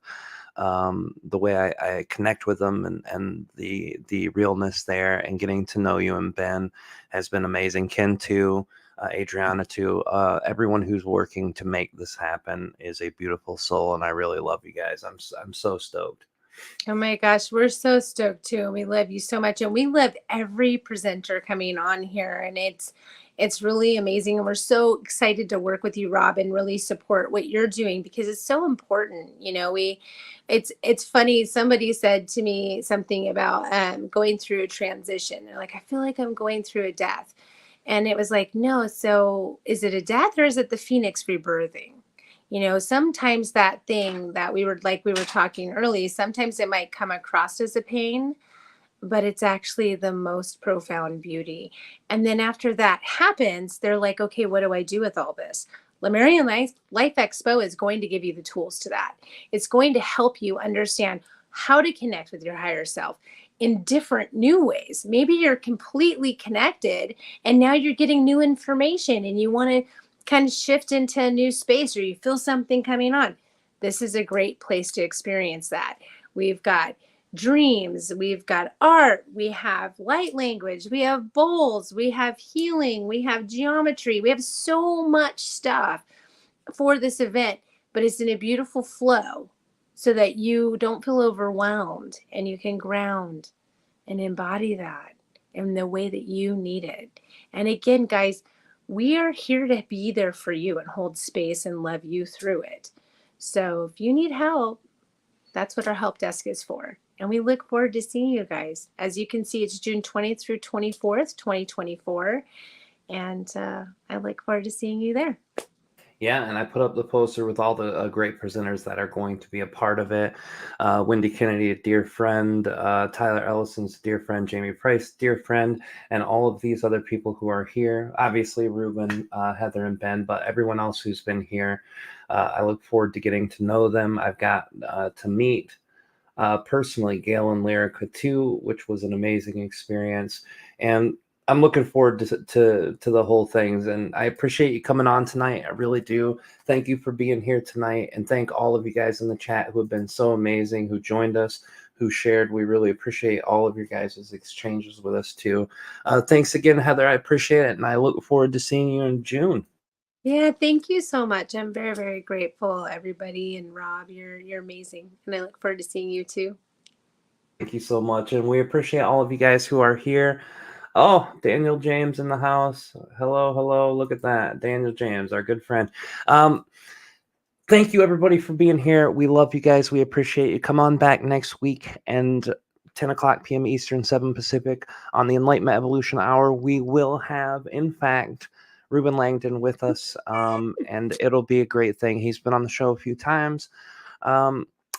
The way I connect with them and the realness there, and getting to know you and Ben has been amazing. Ken too, Adriana too. Everyone who's working to make this happen is a beautiful soul, and I really love you guys. I'm so stoked. Oh my gosh, we're so stoked too. We love you so much, and we love every presenter coming on here, and it's really amazing. And we're so excited to work with you, Rob, and really support what you're doing because it's so important. It's funny. Somebody said to me something about going through a transition. They're like, I feel like I'm going through a death, and it was like, no. So is it a death or is it the phoenix rebirthing? Sometimes that thing that we were talking early, sometimes it might come across as a pain, but it's actually the most profound beauty. And then after that happens, they're like, okay, what do I do with all this? Lemurian Life Expo is going to give you the tools to that. It's going to help you understand how to connect with your higher self in different new ways. Maybe you're completely connected and now you're getting new information and you want to kind of shift into a new space, or you feel something coming on. This is a great place to experience that. We've got dreams, we've got art, we have light language, we have bowls, we have healing, we have geometry, we have so much stuff for this event, but it's in a beautiful flow so that you don't feel overwhelmed and you can ground and embody that in the way that you need it. And again, guys, we are here to be there for you and hold space and love you through it. So if you need help, that's what our help desk is for. And we look forward to seeing you guys. As you can see, it's June 20th through 24th, 2024. And I look forward to seeing you there. Yeah, and I put up the poster with all the great presenters that are going to be a part of it. Wendy Kennedy, a dear friend, Tyler Ellison's a dear friend, Jamie Price, dear friend, and all of these other people who are here. Obviously, Ruben, Heather, and Ben, but everyone else who's been here. I look forward to getting to know them. I've got to meet personally Gail and Lyrica too, which was an amazing experience. And I'm looking forward to the whole things. And I appreciate you coming on tonight. I really do. Thank you for being here tonight. And thank all of you guys in the chat who have been so amazing, who joined us, who shared. We really appreciate all of your guys' exchanges with us too. Thanks again, Heather. I appreciate it. And I look forward to seeing you in June. Yeah, thank you so much. I'm very, very grateful, everybody. And Rob, you're amazing. And I look forward to seeing you too. Thank you so much. And we appreciate all of you guys who are here. Oh, Daniel James in the house. Hello, hello. Look at that. Daniel James, our good friend. Thank you, everybody, for being here. We love you guys. We appreciate you. Come on back next week and 10 o'clock p.m. Eastern, 7 Pacific on the Enlightenment Evolution Hour. We will have, in fact, Ruben Langdon with us, and it'll be a great thing. He's been on the show a few times.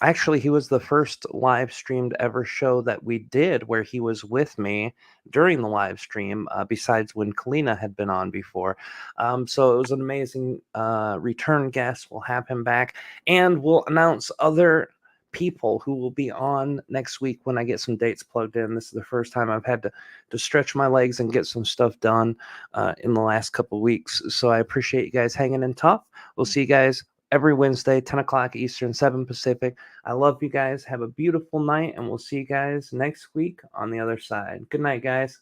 Actually, he was the first live streamed ever show that we did where he was with me during the live stream, besides when Kalina had been on before. So it was an amazing return guest. We'll have him back, and we'll announce other people who will be on next week when I get some dates plugged in. This is the first time I've had to stretch my legs and get some stuff done in the last couple of weeks. So I appreciate you guys hanging in tough. We'll see you guys every Wednesday, 10 o'clock Eastern, 7 Pacific. I love you guys. Have a beautiful night, and we'll see you guys next week on the other side. Good night, guys.